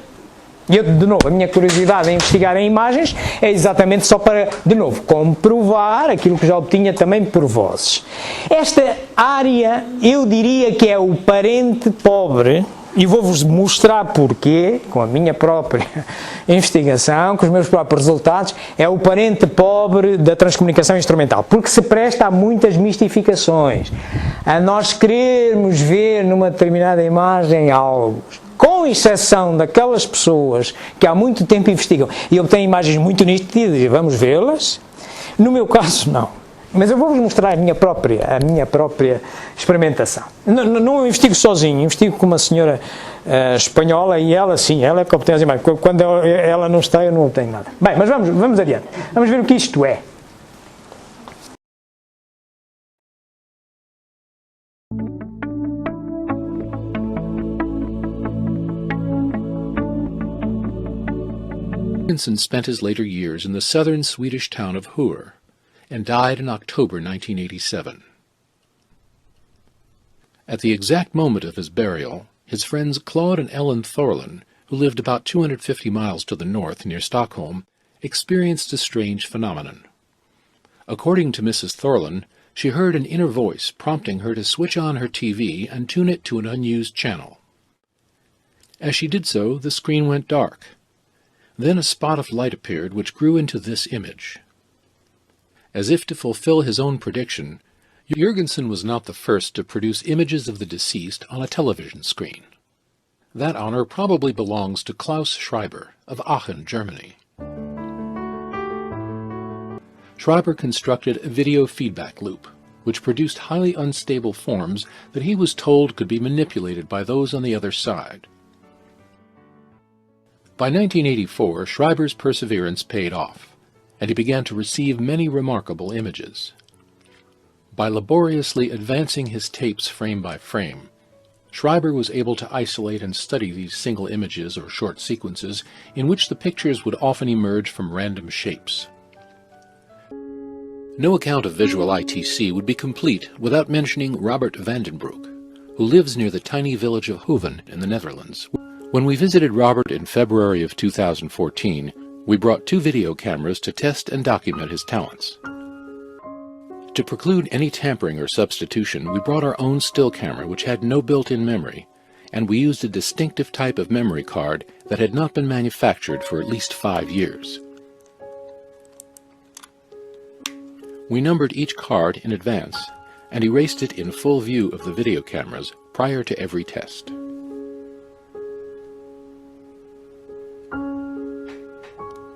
Speaker 1: e eu, de novo, a minha curiosidade em investigar em imagens é exatamente só para, de novo, comprovar aquilo que já obtinha também por vozes. Esta área eu diria que é o parente pobre. E vou-vos mostrar porquê, com a minha própria investigação, com os meus próprios resultados, é o parente pobre da transcomunicação instrumental, porque se presta a muitas mistificações, a nós querermos ver numa determinada imagem algo, com exceção daquelas pessoas que há muito tempo investigam e obtêm imagens muito nítidas e vamos vê-las. No meu caso, não. Mas eu vou-vos mostrar a minha própria experimentação. Não investigo sozinho, investigo com uma senhora espanhola e ela, sim, ela é que obtém as imagens. Quando ela não está, eu não obtenho nada. Bem, mas vamos adiante. Vamos ver o que isto é.
Speaker 4: Jürgensen spent his later years in the southern Swedish town of Hur, and died in October 1987. At the exact moment of his burial, his friends Claude and Ellen Thorlin, who lived about 250 miles to the north near Stockholm, experienced a strange phenomenon. According to Mrs. Thorlin, she heard an inner voice prompting her to switch on her TV and tune it to an unused channel. As she did so, the screen went dark. Then a spot of light appeared which grew into this image. As if to fulfill his own prediction, Jürgensen was not the first to produce images of the deceased on a television screen. That honor probably belongs to Klaus Schreiber of Aachen, Germany. Schreiber constructed a video feedback loop, which produced highly unstable forms that he was told could be manipulated by those on the other side. By 1984, Schreiber's perseverance paid off, and he began to receive many remarkable images. By laboriously advancing his tapes frame by frame, Schreiber was able to isolate and study these single images or short sequences in which the pictures would often emerge from random shapes. No account of visual ITC would be complete without mentioning Robert Vandenbroek, who lives near the tiny village of Hoeven in the Netherlands. When we visited Robert in February of 2014, we brought 2 video cameras to test and document his talents. To preclude any tampering or substitution, we brought our own still camera which had no built-in memory, and we used a distinctive type of memory card that had not been manufactured for at least 5 years. We numbered each card in advance and erased it in full view of the video cameras prior to every test.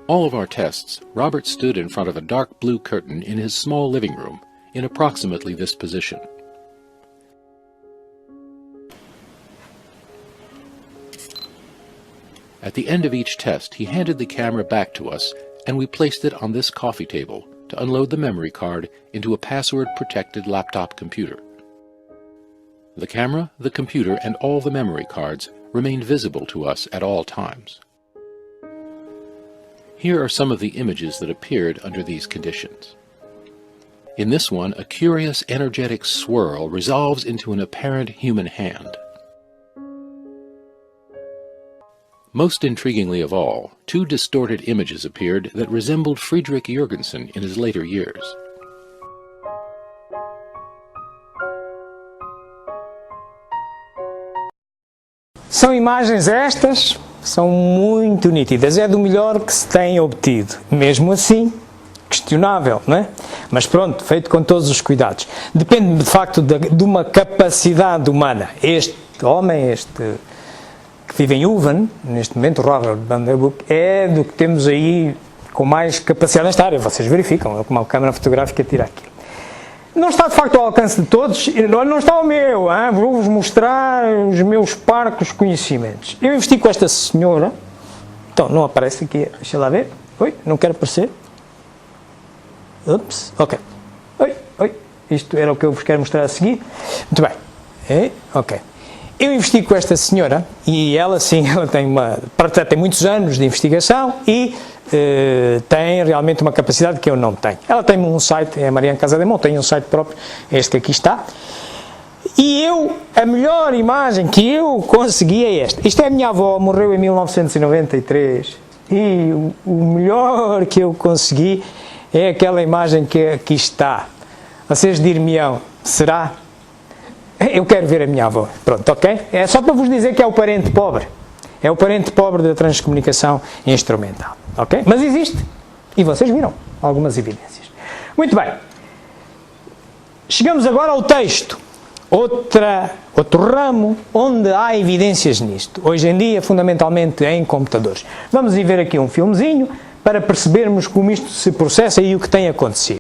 Speaker 4: All of our tests, Robert stood in front of a dark blue curtain in his small living room, in approximately this position. At the end of each test, he handed the camera back to us, and we placed it on this coffee table to unload the memory card into a password-protected laptop computer. The camera, the computer, and all the memory cards remained visible to us at all times. Here are some of the images that appeared under these conditions. In this one, a curious energetic swirl resolves into an apparent human hand. Most intriguingly of all, 2 distorted images appeared that resembled Friedrich Jürgensen in his later years.
Speaker 1: São imagens estas, são muito nítidas, é do melhor que se tem obtido. Mesmo assim, questionável, não é? Mas pronto, feito com todos os cuidados. Depende de facto de uma capacidade humana. Este homem, que vive em Uven, neste momento, o Robert van der Broek, é do que temos aí com mais capacidade nesta área. Vocês verificam, é como uma câmara fotográfica tira aquilo. Não está de facto ao alcance de todos, não está ao meu, vou-vos mostrar os meus parcos conhecimentos. Eu investi com esta senhora, então não aparece aqui, deixa lá ver, oi, não quer aparecer, ups, ok, oi, isto era o que eu vos quero mostrar a seguir, muito bem, ok. Eu investi com esta senhora e ela sim, ela tem muitos anos de investigação e tem realmente uma capacidade que eu não tenho. Ela tem um site, é a Mariana Casademont, tem um site próprio, este que aqui está. E a melhor imagem que eu consegui é esta. Isto é a minha avó, morreu em 1993 e o melhor que eu consegui é aquela imagem que aqui está. Vocês dir-me-ão, será? Eu quero ver a minha avó. Pronto, ok? É só para vos dizer que é o parente pobre. É o parente pobre da transcomunicação instrumental. Ok? Mas existe. E vocês viram algumas evidências. Muito bem. Chegamos agora ao texto. Outro ramo onde há evidências nisto. Hoje em dia, fundamentalmente em computadores. Vamos ir ver aqui um filmezinho para percebermos como isto se processa e o que tem acontecido.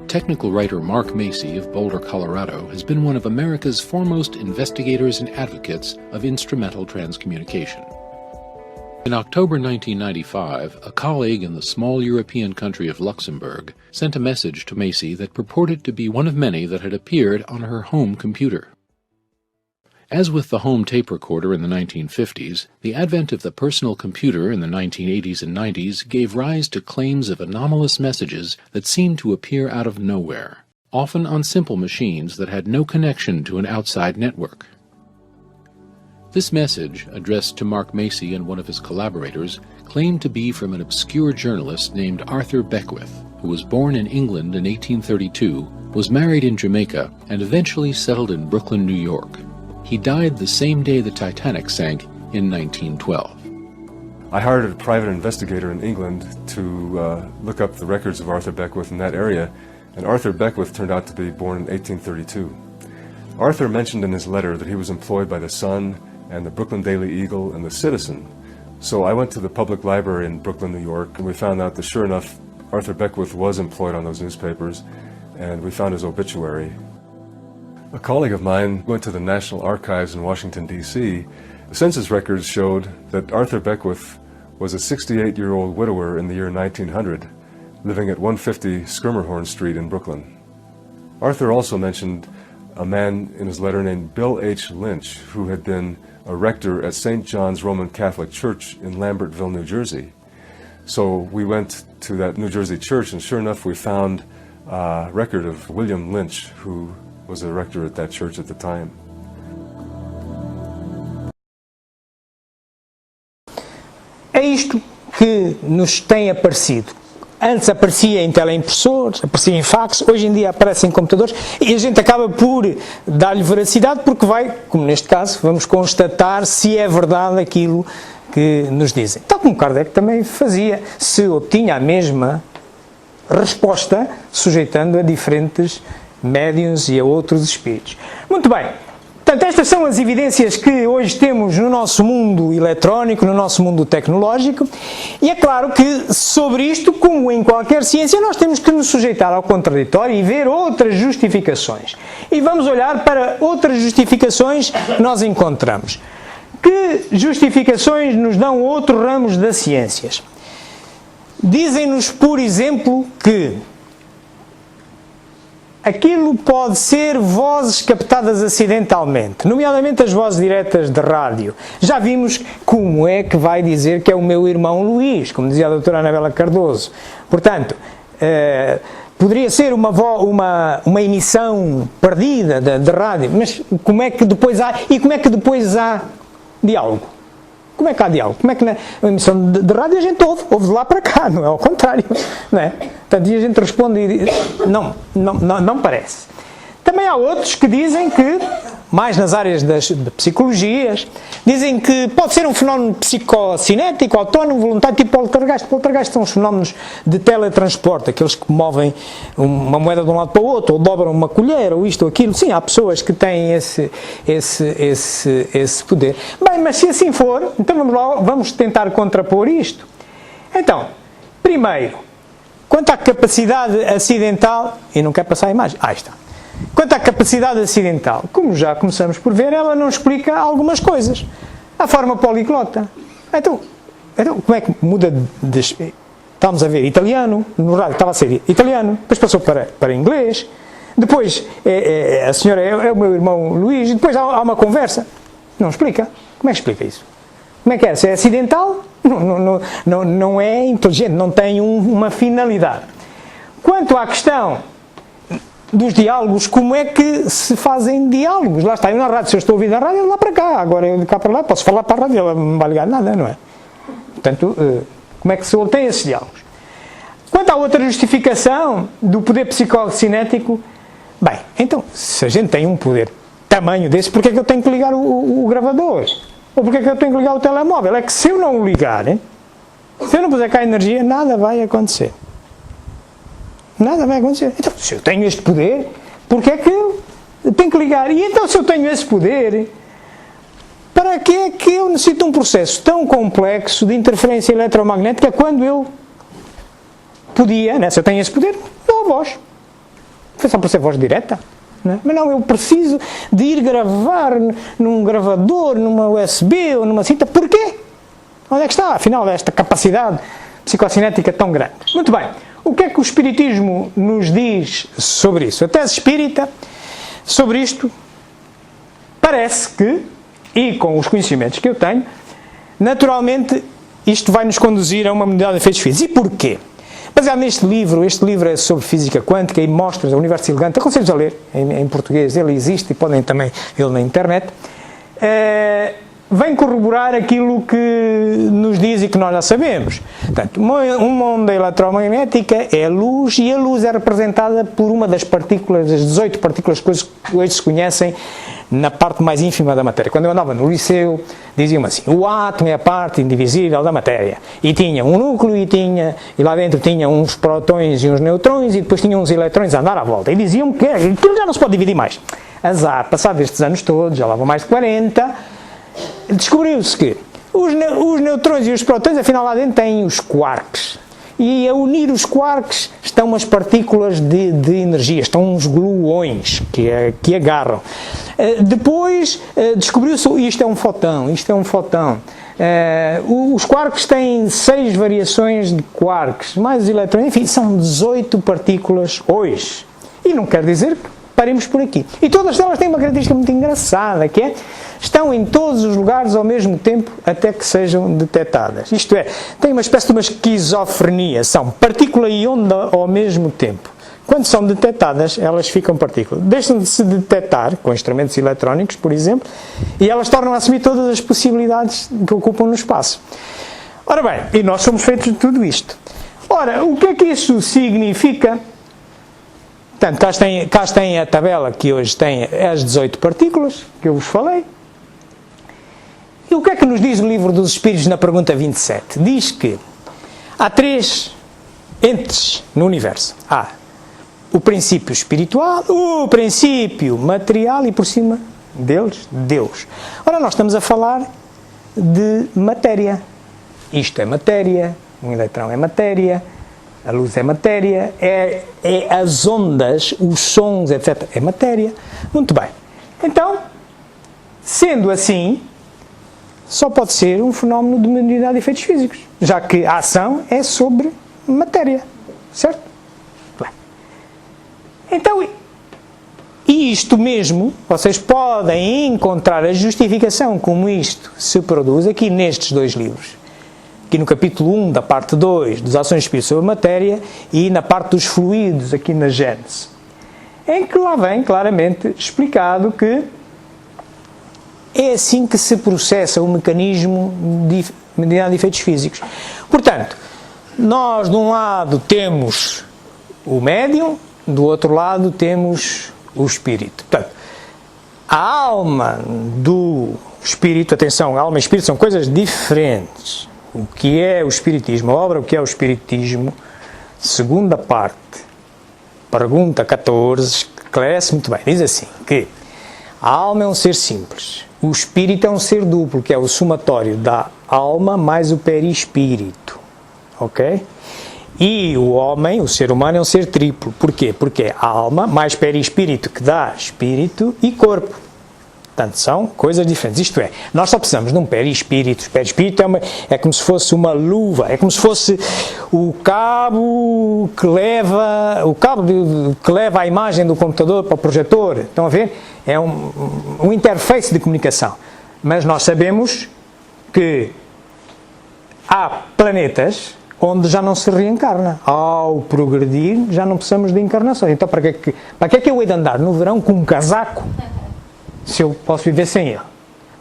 Speaker 4: Technical writer Mark Macy of Boulder, Colorado, has been one of America's foremost investigators and advocates of instrumental transcommunication. In October 1995, a colleague in the small European country of Luxembourg sent a message to Macy that purported to be one of many that had appeared on her home computer. As with the home tape recorder in the 1950s, the advent of the personal computer in the 1980s and 90s gave rise to claims of anomalous messages that seemed to appear out of nowhere, often on simple machines that had no connection to an outside network. This message, addressed to Mark Macy and one of his collaborators, claimed to be from an obscure journalist named Arthur Beckwith, who was born in England in 1832, was married in Jamaica, and eventually settled in Brooklyn, New York. He died the same day the Titanic sank in 1912.
Speaker 12: I hired a private investigator in England to look up the records of Arthur Beckwith in that area, and Arthur Beckwith turned out to be born in 1832. Arthur mentioned in his letter that he was employed by the Sun and the Brooklyn Daily Eagle and the Citizen. So I went to the public library in Brooklyn, New York, and we found out that sure enough, Arthur Beckwith was employed on those newspapers, and we found his obituary. A colleague of mine went to the National Archives in Washington, D.C. The census records showed that Arthur Beckwith was a 68-year-old widower in the year 1900, living at 150 Schermerhorn Street in Brooklyn. Arthur also mentioned a man in his letter named Bill H. Lynch, who had been a rector at St. John's Roman Catholic Church in Lambertville, New Jersey. So we went to that New Jersey church, and sure enough, we found a record of William Lynch, who was a rector at that church at the time.
Speaker 1: É isto que nos tem aparecido. Antes aparecia em teleimpressores, aparecia em fax, hoje em dia aparece em computadores e a gente acaba por dar-lhe veracidade porque vai, como neste caso, vamos constatar se é verdade aquilo que nos dizem. Tal como Kardec também fazia, se obtinha a mesma resposta, sujeitando a diferentes médiuns e a outros espíritos. Muito bem, portanto, estas são as evidências que hoje temos no nosso mundo eletrónico, no nosso mundo tecnológico, e é claro que sobre isto, como em qualquer ciência, nós temos que nos sujeitar ao contraditório e ver outras justificações. E vamos olhar para outras justificações que nós encontramos. Que justificações nos dão outros ramos das ciências? Dizem-nos, por exemplo, que aquilo pode ser vozes captadas acidentalmente, nomeadamente as vozes diretas de rádio. Já vimos como é que vai dizer que é o meu irmão Luís, como dizia a doutora Anabela Cardoso. Portanto, poderia ser uma emissão perdida de rádio, mas como é que depois há diálogo? Como é que há diálogo? Como é que na emissão de rádio a gente ouve de lá para cá, não é ao contrário, não é? Portanto, e a gente responde e não parece. Também há outros que dizem que, mais nas áreas das psicologias, dizem que pode ser um fenómeno psicocinético, autónomo, voluntário, tipo poltergeist. Poltergeist são os fenómenos de teletransporte, aqueles que movem uma moeda de um lado para o outro, ou dobram uma colher, ou isto ou aquilo. Sim, há pessoas que têm esse poder. Bem, mas se assim for, então vamos tentar contrapor isto. Então, primeiro, quanto à capacidade acidental, e não quer passar a imagem, está. Quanto à capacidade acidental, como já começamos por ver, ela não explica algumas coisas. A forma poliglota. Então como é que muda de... Estamos a ver italiano, no rádio estava a ser italiano, depois passou para inglês, depois a senhora é o meu irmão Luís, e depois há uma conversa. Não explica. Como é que explica isso? Como é que é? Se é acidental, não é inteligente, não tem uma finalidade. Quanto à questão dos diálogos, como é que se fazem diálogos? Lá está, eu na rádio, se eu estou a ouvir na rádio, eu de lá para cá, agora eu de cá para lá, posso falar para a rádio, ela não me vai ligar nada, não é? Portanto, como é que se obtém esses diálogos? Quanto à outra justificação do poder psicocinético, bem, então, se a gente tem um poder tamanho desse, porquê é que eu tenho que ligar o gravador? Ou porquê é que eu tenho que ligar o telemóvel? É que se eu não o ligar, se eu não puser cá energia, nada vai acontecer. Nada vai acontecer. Então, se eu tenho este poder, porquê é que eu tenho que ligar? E então, se eu tenho esse poder, para que é que eu necessito de um processo tão complexo de interferência eletromagnética quando eu podia, se eu tenho esse poder, dou a voz. Foi só para ser voz direta. Não é? Mas não, eu preciso de ir gravar num gravador, numa USB ou numa cinta. Porquê? Onde é que está, afinal, esta capacidade psicocinética tão grande? Muito bem. O que é que o Espiritismo nos diz sobre isso? A tese espírita, sobre isto, parece que, e com os conhecimentos que eu tenho, naturalmente isto vai nos conduzir a uma modalidade de efeitos físicos. E porquê? Baseado neste livro, este livro é sobre física quântica e mostra o universo elegante, aconselho-vos a ler, em português, ele existe e podem também vê-lo na internet, vem corroborar aquilo que nos diz e que nós já sabemos. Portanto, uma onda eletromagnética é a luz, e a luz é representada por uma das partículas, das 18 partículas que hoje se conhecem na parte mais ínfima da matéria. Quando eu andava no liceu, diziam-me assim, o átomo é a parte indivisível da matéria. E tinha um núcleo, e lá dentro tinha uns prótons e uns neutrões, e depois tinha uns eletrões a andar à volta. E diziam-me que aquilo já não se pode dividir mais. Azar, passados estes anos todos, já lá vão mais de 40, descobriu-se que os neutrões e os prótons, afinal lá dentro têm os quarks. E a unir os quarks estão umas partículas de energia, estão uns gluões que agarram. Depois descobriu-se, isto é um fotão. Os quarks têm 6 variações de quarks, mais os eletrões, enfim, são 18 partículas hoje. E não quer dizer que paremos por aqui. E todas elas têm uma característica muito engraçada, que é, estão em todos os lugares ao mesmo tempo até que sejam detectadas. Isto é, tem uma espécie de uma esquizofrenia, são partícula e onda ao mesmo tempo. Quando são detectadas, elas ficam partículas. Deixam de se detectar, com instrumentos eletrónicos, por exemplo, e elas tornam a assumir todas as possibilidades que ocupam no espaço. Ora bem, e nós somos feitos de tudo isto. Ora, o que é que isso significa? Portanto, cá tem a tabela que hoje tem as 18 partículas, que eu vos falei. E o que é que nos diz o Livro dos Espíritos na pergunta 27? Diz que há 3 entes no universo. Há o princípio espiritual, o princípio material e, por cima deles, Deus. Ora, nós estamos a falar de matéria. Isto é matéria, um eletrão é matéria, a luz é matéria, é as ondas, os sons, etc. é matéria. Muito bem. Então, sendo assim, só pode ser um fenómeno de unidade de efeitos físicos, já que a ação é sobre matéria. Certo? Bem. Então, e isto mesmo, vocês podem encontrar a justificação como isto se produz aqui nestes 2 livros. Aqui no capítulo 1 da parte 2 dos Ações Espíritas sobre a Matéria e na parte dos fluidos aqui na Gênese, em que lá vem claramente explicado que É assim que se processa o mecanismo de mediante de efeitos físicos. Portanto, nós de um lado temos o médium, do outro lado temos o espírito. Portanto, a alma do espírito, atenção, alma e espírito são coisas diferentes. O que é o espiritismo? A obra, o que é o espiritismo? Segunda parte, pergunta 14, esclarece muito bem. Diz assim, que a alma é um ser simples. O espírito é um ser duplo, que é o somatório da alma mais o perispírito. Ok? E o homem, o ser humano, é um ser triplo. Porquê? Porque é alma mais perispírito, que dá espírito e corpo. Portanto, são coisas diferentes. Isto é, nós só precisamos de um perispírito. O perispírito é como se fosse uma luva, é como se fosse o cabo que leva a imagem do computador para o projetor. Estão a ver? É um interface de comunicação. Mas nós sabemos que há planetas onde já não se reencarna. Ao progredir, já não precisamos de encarnações. Então, para que é que eu hei de andar no verão com um casaco se eu posso viver sem ele?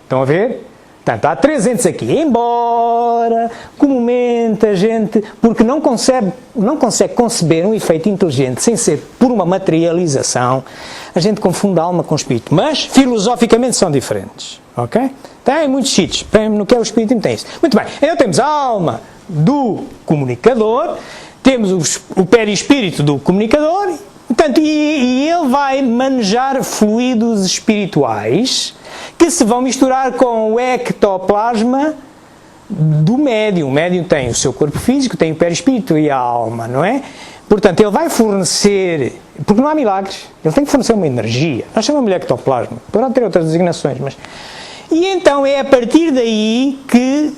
Speaker 1: Estão a ver? Portanto, há 300 aqui. Embora, comumente, a gente, porque não consegue conceber um efeito inteligente sem ser por uma materialização, a gente confunde a alma com o espírito. Mas, filosoficamente, são diferentes. Ok? Tem muitos sítios. No que é o espírito, tem isso. Muito bem. Então, temos a alma do comunicador, temos o perispírito do comunicador, portanto, e ele vai manejar fluidos espirituais que se vão misturar com o ectoplasma do médium. O médium tem o seu corpo físico, tem o perispírito e a alma, não é? Portanto, ele vai fornecer, porque não há milagres, ele tem que fornecer uma energia. Nós chamamos de ectoplasma, poderá ter outras designações, mas... E então é a partir daí que,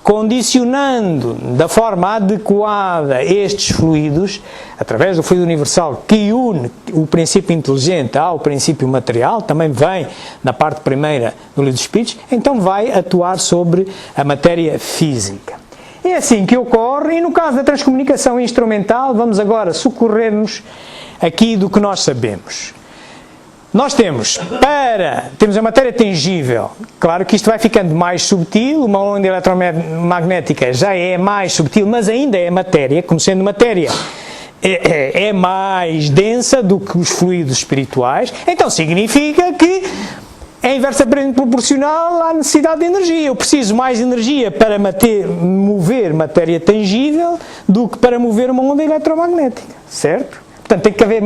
Speaker 1: condicionando da forma adequada estes fluidos, através do fluido universal que une o princípio inteligente ao princípio material, também vem na parte primeira do livro dos Espíritos, então vai atuar sobre a matéria física. É assim que ocorre, e no caso da transcomunicação instrumental, vamos agora socorrer-nos aqui do que nós sabemos. Nós temos a matéria tangível, claro que isto vai ficando mais subtil, uma onda eletromagnética já é mais subtil, mas ainda é matéria, como sendo matéria é mais densa do que os fluidos espirituais, então significa que é inversamente proporcional à necessidade de energia. Eu preciso mais energia para mover matéria tangível do que para mover uma onda eletromagnética, certo? Portanto, tem que haver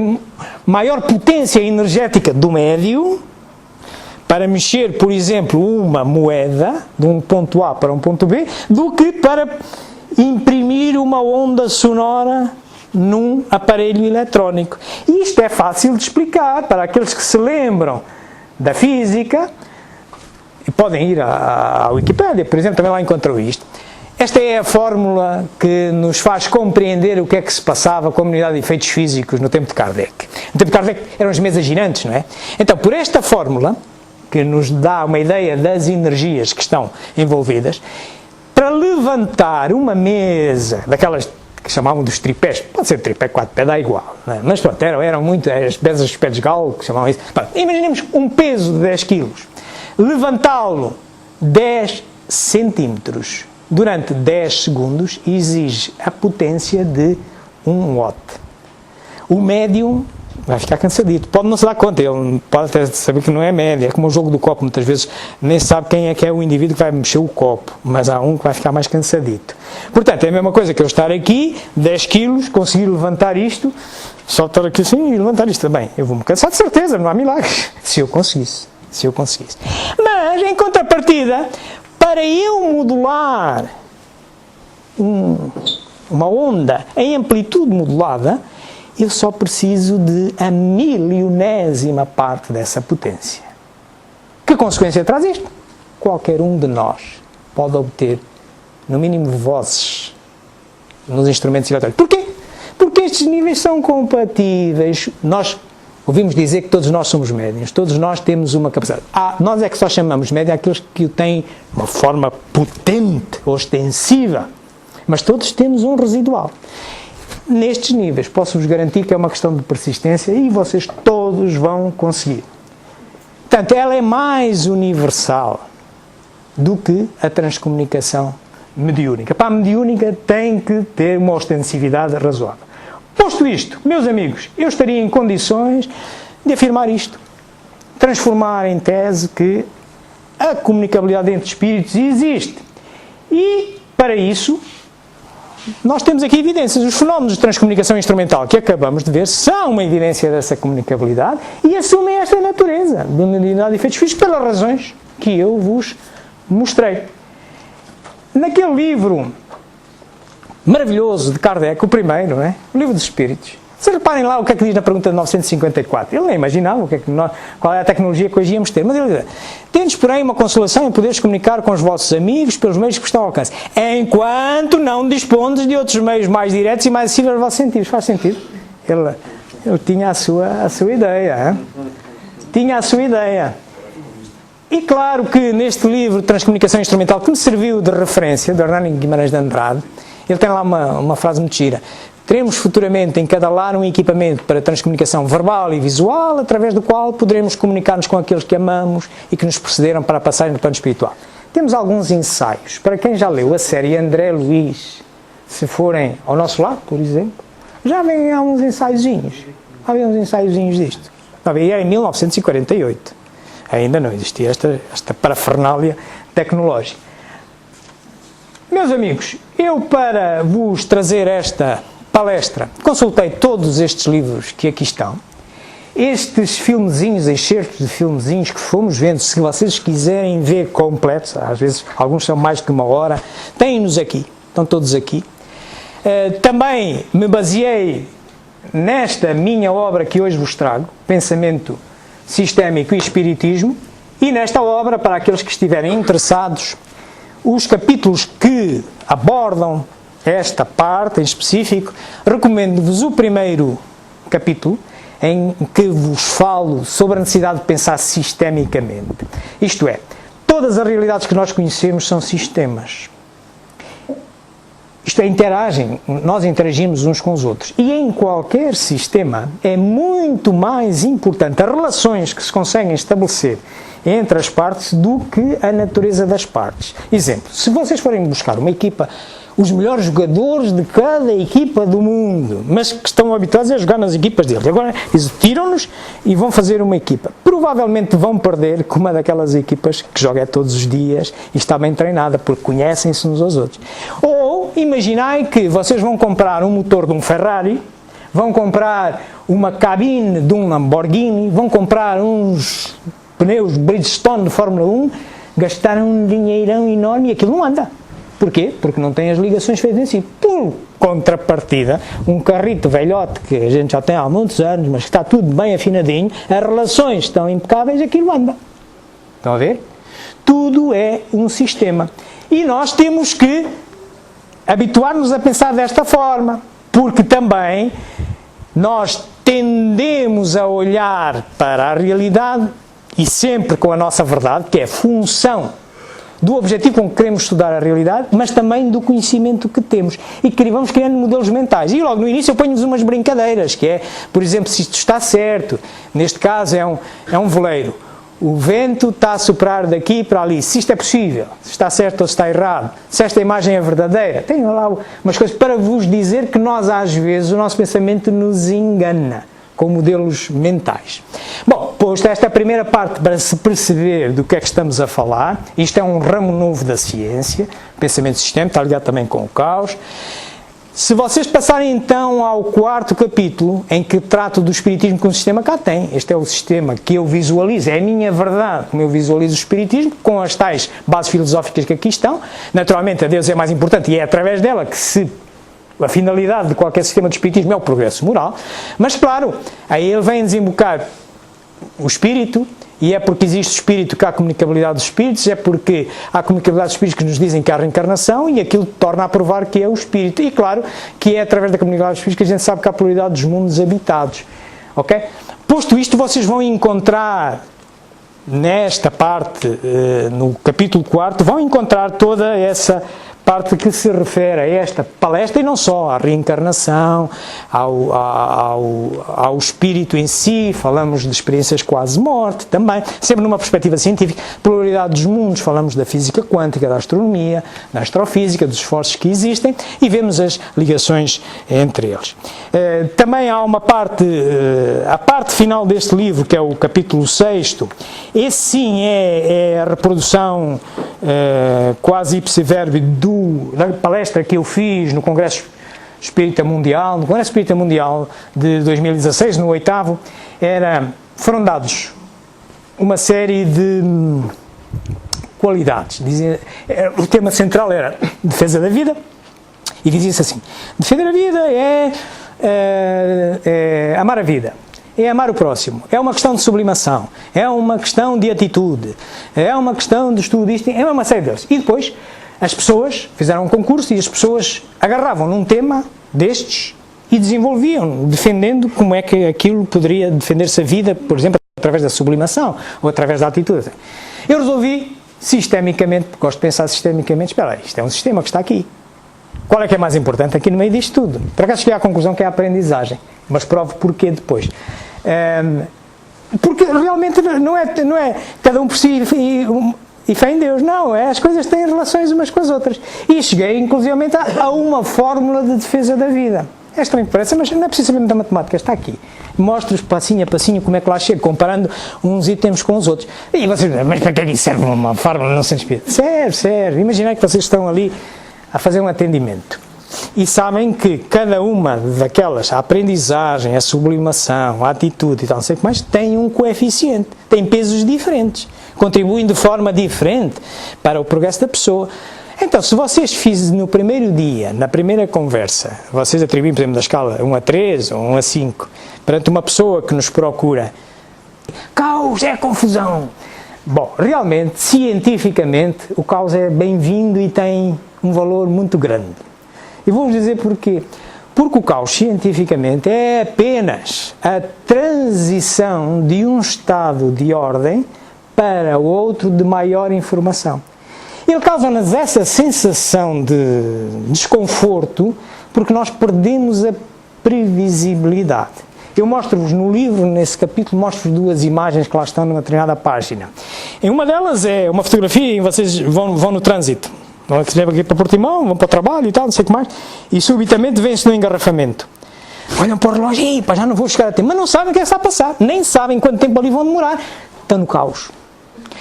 Speaker 1: maior potência energética do médium para mexer, por exemplo, uma moeda de um ponto A para um ponto B, do que para imprimir uma onda sonora num aparelho eletrónico. E isto é fácil de explicar para aqueles que se lembram da física, e podem ir à Wikipédia, por exemplo, também lá encontram isto. Esta é a fórmula que nos faz compreender o que é que se passava com a unidade de efeitos físicos no tempo de Kardec. No tempo de Kardec eram as mesas girantes, não é? Então, por esta fórmula, que nos dá uma ideia das energias que estão envolvidas, para levantar uma mesa, daquelas que chamavam dos tripés, pode ser tripé 4 pés, dá igual, não é? Mas pronto, eram muito as mesas dos pés de galo, que chamavam isso. Pronto, imaginemos um peso de 10 kg, levantá-lo 10 centímetros durante 10 segundos exige a potência de 1 watt. O médium vai ficar cansadito, pode não se dar conta, ele pode até saber que não é médio, é como o jogo do copo, muitas vezes nem se sabe quem é que é o indivíduo que vai mexer o copo, mas há um que vai ficar mais cansadito. Portanto, é a mesma coisa que eu estar aqui, 10 quilos, conseguir levantar isto, só estar aqui assim e levantar isto também. Eu vou-me cansar de certeza, não há milagres, se eu conseguisse. Mas, em contrapartida, para eu modular uma onda em amplitude modulada, eu só preciso de a milionésima parte dessa potência. Que consequência traz isto? Qualquer um de nós pode obter, no mínimo, vozes nos instrumentos eletrónicos. Porquê? Porque estes níveis são compatíveis. Nós ouvimos dizer que todos nós somos médiuns, todos nós temos uma capacidade. Nós é que só chamamos médium aqueles que o têm de uma forma potente, ostensiva, mas todos temos um residual. Nestes níveis, posso-vos garantir que é uma questão de persistência e vocês todos vão conseguir. Portanto, ela é mais universal do que a transcomunicação mediúnica. Para a mediúnica tem que ter uma ostensividade razoável. Posto isto, meus amigos, eu estaria em condições de afirmar isto. Transformar em tese que a comunicabilidade entre espíritos existe. E, para isso, nós temos aqui evidências. Os fenómenos de transcomunicação instrumental que acabamos de ver são uma evidência dessa comunicabilidade e assumem esta natureza de mediunidade de efeitos físicos pelas razões que eu vos mostrei. Naquele livro maravilhoso de Kardec, o primeiro, não é? O Livro dos Espíritos. Vocês reparem lá o que é que diz na pergunta de 954. Ele nem imaginava qual é a tecnologia que hoje íamos ter. Mas ele diz: tendes, porém, uma consolação em poderes comunicar com os vossos amigos pelos meios que estão ao alcance, enquanto não dispondes de outros meios mais diretos e mais acessíveis aos vossos sentidos. Faz sentido? Ele tinha a sua ideia. Hein? Tinha a sua ideia. E claro que neste livro, Transcomunicação Instrumental, que me serviu de referência, do Hernani Guimarães de Andrade, ele tem lá uma frase muito gira. Teremos futuramente em cada lar um equipamento para transcomunicação verbal e visual, através do qual poderemos comunicar-nos com aqueles que amamos e que nos precederam para a passagem do plano espiritual. Temos alguns ensaios. Para quem já leu a série André Luiz, se forem ao nosso lar, por exemplo, já vêm alguns ensaiozinhos. Havia uns ensaiozinhos disto. E era em 1948. Ainda não existia esta parafernália tecnológica. Meus amigos, eu para vos trazer esta palestra consultei todos estes livros que aqui estão. Estes filmezinhos, excertos de filmezinhos que fomos vendo, se vocês quiserem ver completos, às vezes alguns são mais que uma hora, têm-nos aqui, estão todos aqui. Também me baseei nesta minha obra que hoje vos trago, Pensamento Sistémico e Espiritismo, e nesta obra, para aqueles que estiverem interessados, os capítulos que abordam esta parte em específico, recomendo-vos o primeiro capítulo, em que vos falo sobre a necessidade de pensar sistemicamente. Isto é, todas as realidades que nós conhecemos são sistemas. Isto é, interagem, nós interagimos uns com os outros. E em qualquer sistema é muito mais importante as relações que se conseguem estabelecer entre as partes do que a natureza das partes. Exemplo, se vocês forem buscar uma equipa, os melhores jogadores de cada equipa do mundo, mas que estão habituados a jogar nas equipas deles, agora eles tiram-nos e vão fazer uma equipa. Provavelmente vão perder com uma daquelas equipas que joga todos os dias e está bem treinada, porque conhecem-se uns aos outros. Ou imaginai que vocês vão comprar um motor de um Ferrari, vão comprar uma cabine de um Lamborghini, vão comprar uns pneus Bridgestone de Fórmula 1, gastaram um dinheirão enorme e aquilo não anda. Porquê? Porque não tem as ligações feitas em si. Por contrapartida, um carrito velhote que a gente já tem há muitos anos, mas que está tudo bem afinadinho, as relações estão impecáveis, aquilo anda. Estão a ver? Tudo é um sistema. E nós temos que habituar-nos a pensar desta forma, porque também nós tendemos a olhar para a realidade e sempre com a nossa verdade, que é função do objetivo com que queremos estudar a realidade, mas também do conhecimento que temos. E que vamos criando modelos mentais. E logo no início eu ponho-vos umas brincadeiras, que é, por exemplo, se isto está certo, neste caso é um veleiro, o vento está a soprar daqui para ali, se isto é possível, se está certo ou se está errado, se esta imagem é verdadeira. Tenho lá umas coisas para vos dizer que nós, às vezes, o nosso pensamento nos engana com modelos mentais. Bom, posto esta primeira parte para se perceber do que é que estamos a falar, isto é um ramo novo da ciência, pensamento sistémico, está ligado também com o caos. Se vocês passarem então ao quarto capítulo, em que trato do espiritismo como sistema, cá tem. Este é o sistema que eu visualizo, é a minha verdade, como eu visualizo o espiritismo, com as tais bases filosóficas que aqui estão. Naturalmente, a Deus é mais importante e é através dela que a finalidade de qualquer sistema de espiritismo é o progresso moral, mas claro, aí ele vem desembocar o espírito, e é porque existe o espírito que há a comunicabilidade dos espíritos, é porque há a comunicabilidade dos espíritos que nos dizem que há a reencarnação, e aquilo torna a provar que é o espírito, e claro, que é através da comunicabilidade dos espíritos que a gente sabe que há a pluralidade dos mundos habitados, ok? Posto isto, vocês vão encontrar nesta parte, no capítulo 4, vão encontrar toda essa parte que se refere a esta palestra, e não só, à reencarnação, ao espírito em si, falamos de experiências quase-morte também, sempre numa perspectiva científica, pluralidade dos mundos, falamos da física quântica, da astronomia, da astrofísica, dos esforços que existem, e vemos as ligações entre eles. Também há uma parte, a parte final deste livro, que é o capítulo 6º, esse sim é a reprodução quase ipse verbi da palestra que eu fiz no Congresso Espírita Mundial, no Congresso Espírita Mundial de 2016, no 8º, foram dados uma série de qualidades. O tema central era defesa da vida, e dizia-se assim: defender a vida é amar a vida, é amar o próximo, é uma questão de sublimação, é uma questão de atitude, é uma questão de estudo, isto é uma série deles. E depois as pessoas fizeram um concurso e as pessoas agarravam num tema destes e desenvolviam, defendendo como é que aquilo poderia defender-se a vida, por exemplo, através da sublimação ou através da atitude. Eu resolvi sistemicamente, gosto de pensar sistemicamente, espera aí, isto é um sistema que está aqui. Qual é que é mais importante aqui no meio disto tudo? Por acaso cheguei à conclusão que é a aprendizagem, mas provo porquê depois. Porque realmente não é cada um por si e fé em Deus, não, as coisas têm relações umas com as outras. E cheguei inclusivamente a uma fórmula de defesa da vida. É estranho que parece, mas não é preciso saber muita matemática, está aqui. Mostro-vos passinho a passinho como é que lá chego, comparando uns itens com os outros. E vocês, mas para que é que isso serve uma fórmula não sendo espírita? Serve. Imaginei que vocês estão ali a fazer um atendimento e sabem que cada uma daquelas, a aprendizagem, a sublimação, a atitude e tal, não sei o que mais, tem um coeficiente, tem pesos diferentes, contribuem de forma diferente para o progresso da pessoa. Então, se vocês fizem no primeiro dia, na primeira conversa, vocês atribuem, por exemplo, da escala 1 a 3 ou 1 a 5, perante uma pessoa que nos procura, caos é confusão. Bom, realmente, cientificamente, o caos é bem-vindo e tem um valor muito grande. E vou-vos dizer porquê. Porque o caos, cientificamente, é apenas a transição de um estado de ordem para o outro de maior informação. Ele causa-nos essa sensação de desconforto porque nós perdemos a previsibilidade. Eu mostro-vos no livro, nesse capítulo, mostro-vos duas imagens que lá estão numa determinada página. Em uma delas é uma fotografia em que vocês vão no trânsito. Vocês vêm aqui para Portimão, vão para o trabalho e tal, não sei o que mais, e subitamente vêm-se no engarrafamento. Olham para o relógio, e já não vou chegar a tempo, mas não sabem o que é que está a passar, nem sabem quanto tempo ali vão demorar. Estão no caos.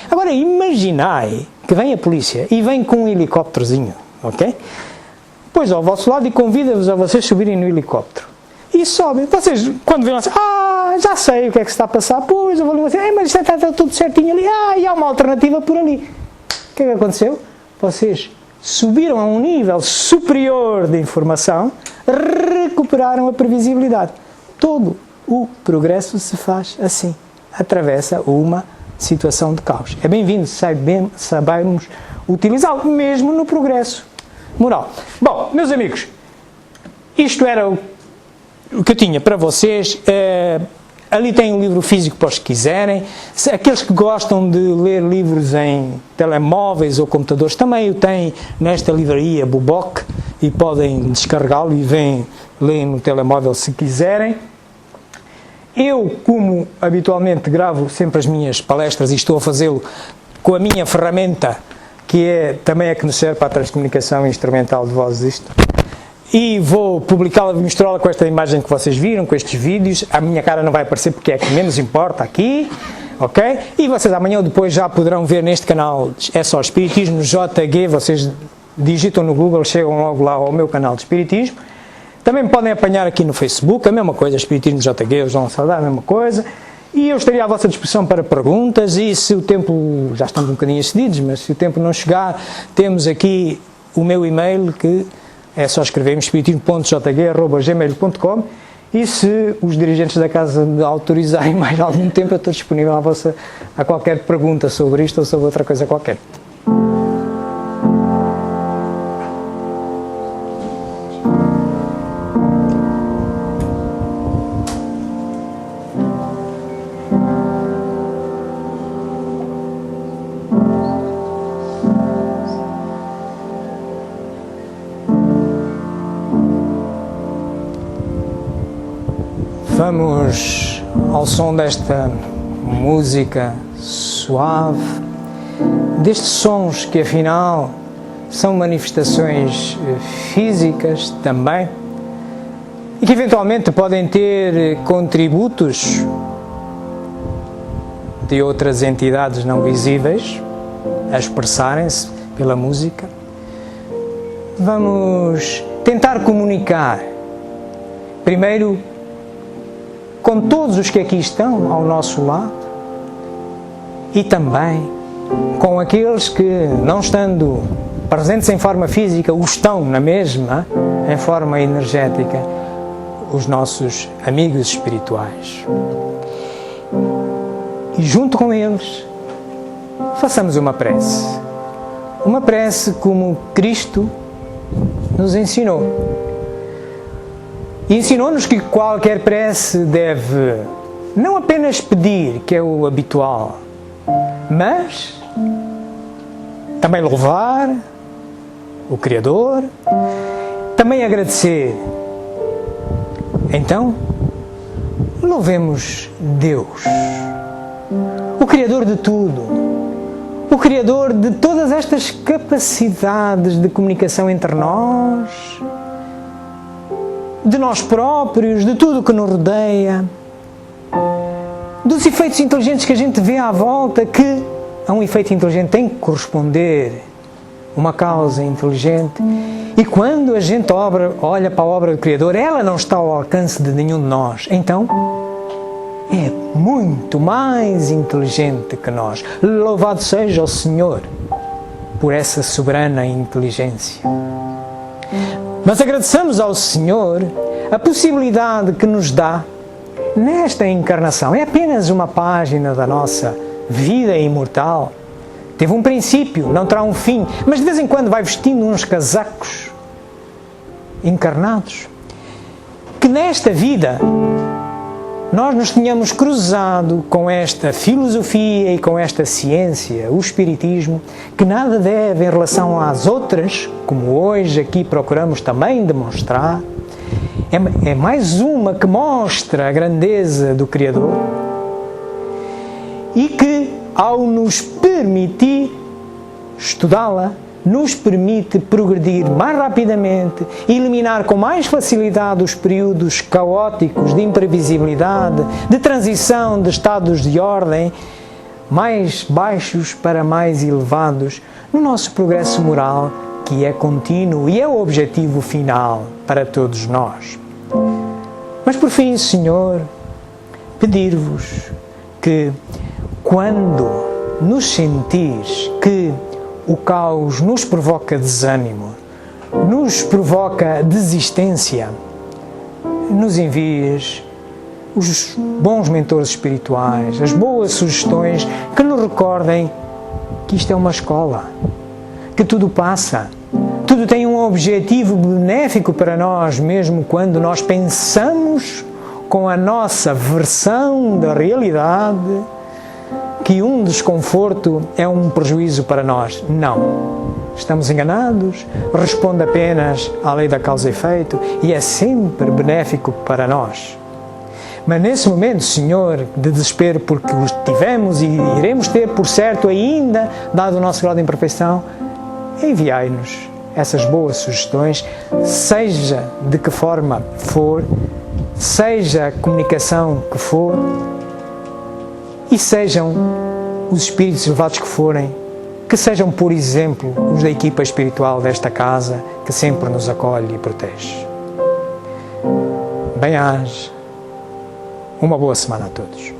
Speaker 1: Agora, imaginai que vem a polícia e vem com um helicópterozinho, ok? Pois ao vosso lado e convida-vos a vocês subirem no helicóptero. E sobem. Vocês, quando vêem assim, já sei o que é que se está a passar, pois eu vou ali assim, mas isto está tudo certinho ali, e há uma alternativa por ali. O que é que aconteceu? Vocês subiram a um nível superior de informação, recuperaram a previsibilidade. Todo o progresso se faz assim, atravessa uma situação de caos. É bem-vindo sabermos utilizá-lo, mesmo no progresso moral. Bom, meus amigos, isto era o que eu tinha para vocês. Ali tem um livro físico para os que quiserem. Aqueles que gostam de ler livros em telemóveis ou computadores, também o têm nesta livraria Buboc e podem descarregá-lo e leem no telemóvel se quiserem. Eu, como habitualmente gravo sempre as minhas palestras e estou a fazê-lo com a minha ferramenta, que também é que nos serve para a transcomunicação instrumental de vozes, isto. E vou publicá-la, misturá-la com esta imagem que vocês viram, com estes vídeos. A minha cara não vai aparecer porque é que menos importa aqui, ok? E vocês amanhã ou depois já poderão ver neste canal, é só Espiritismo JG, vocês digitam no Google, chegam logo lá ao meu canal de Espiritismo. Também me podem apanhar aqui no Facebook, a mesma coisa, Espiritismo JG, João Saudade, a mesma coisa. E eu estaria à vossa disposição para perguntas e se o tempo, já estamos um bocadinho excedidos, mas se o tempo não chegar, temos aqui o meu e-mail que é só escrevermos espiritismo.jg@gmail.com e se os dirigentes da casa me autorizarem mais algum tempo, eu estou disponível a qualquer pergunta sobre isto ou sobre outra coisa qualquer. Vamos ao som desta música suave, destes sons que afinal são manifestações físicas também e que eventualmente podem ter contributos de outras entidades não visíveis a expressarem-se pela música. Vamos tentar comunicar, primeiro, com todos os que aqui estão ao nosso lado e também com aqueles que, não estando presentes em forma física, o estão na mesma, em forma energética, os nossos amigos espirituais. E junto com eles, façamos uma prece como Cristo nos ensinou. E ensinou-nos que qualquer prece deve não apenas pedir, que é o habitual, mas também louvar o Criador, também agradecer. Então, louvemos Deus, o Criador de tudo, o Criador de todas estas capacidades de comunicação entre nós, de nós próprios, de tudo o que nos rodeia, dos efeitos inteligentes que a gente vê à volta, que a um efeito inteligente tem que corresponder uma causa inteligente. E quando a gente olha para a obra do Criador, ela não está ao alcance de nenhum de nós. Então, é muito mais inteligente que nós. Louvado seja o Senhor por essa soberana inteligência. Mas agradeçamos ao Senhor a possibilidade que nos dá nesta encarnação. É apenas uma página da nossa vida imortal. Teve um princípio, não terá um fim, mas de vez em quando vai vestindo uns casacos encarnados. Que nesta vida nós nos tenhamos cruzado com esta filosofia e com esta ciência, o Espiritismo, que nada deve em relação às outras, como hoje aqui procuramos também demonstrar. É mais uma que mostra a grandeza do Criador e que, ao nos permitir estudá-la, nos permite progredir mais rapidamente e eliminar com mais facilidade os períodos caóticos de imprevisibilidade, de transição de estados de ordem mais baixos para mais elevados no nosso progresso moral, que é contínuo e é o objetivo final para todos nós. Mas por fim, Senhor, pedir-vos que, quando nos sentis que o caos nos provoca desânimo, nos provoca desistência, nos envies os bons mentores espirituais, as boas sugestões que nos recordem que isto é uma escola, que tudo passa, tudo tem um objetivo benéfico para nós, mesmo quando nós pensamos com a nossa versão da realidade que um desconforto é um prejuízo para nós. Não. Estamos enganados, responde apenas à lei da causa e efeito e é sempre benéfico para nós. Mas nesse momento, Senhor, de desespero, porque os tivemos e iremos ter, por certo, ainda, dado o nosso grau de imperfeição, enviai-nos essas boas sugestões, seja de que forma for, seja a comunicação que for, e sejam os espíritos elevados que forem, que sejam, por exemplo, os da equipa espiritual desta casa, que sempre nos acolhe e protege. Bem-aja. Uma boa semana a todos.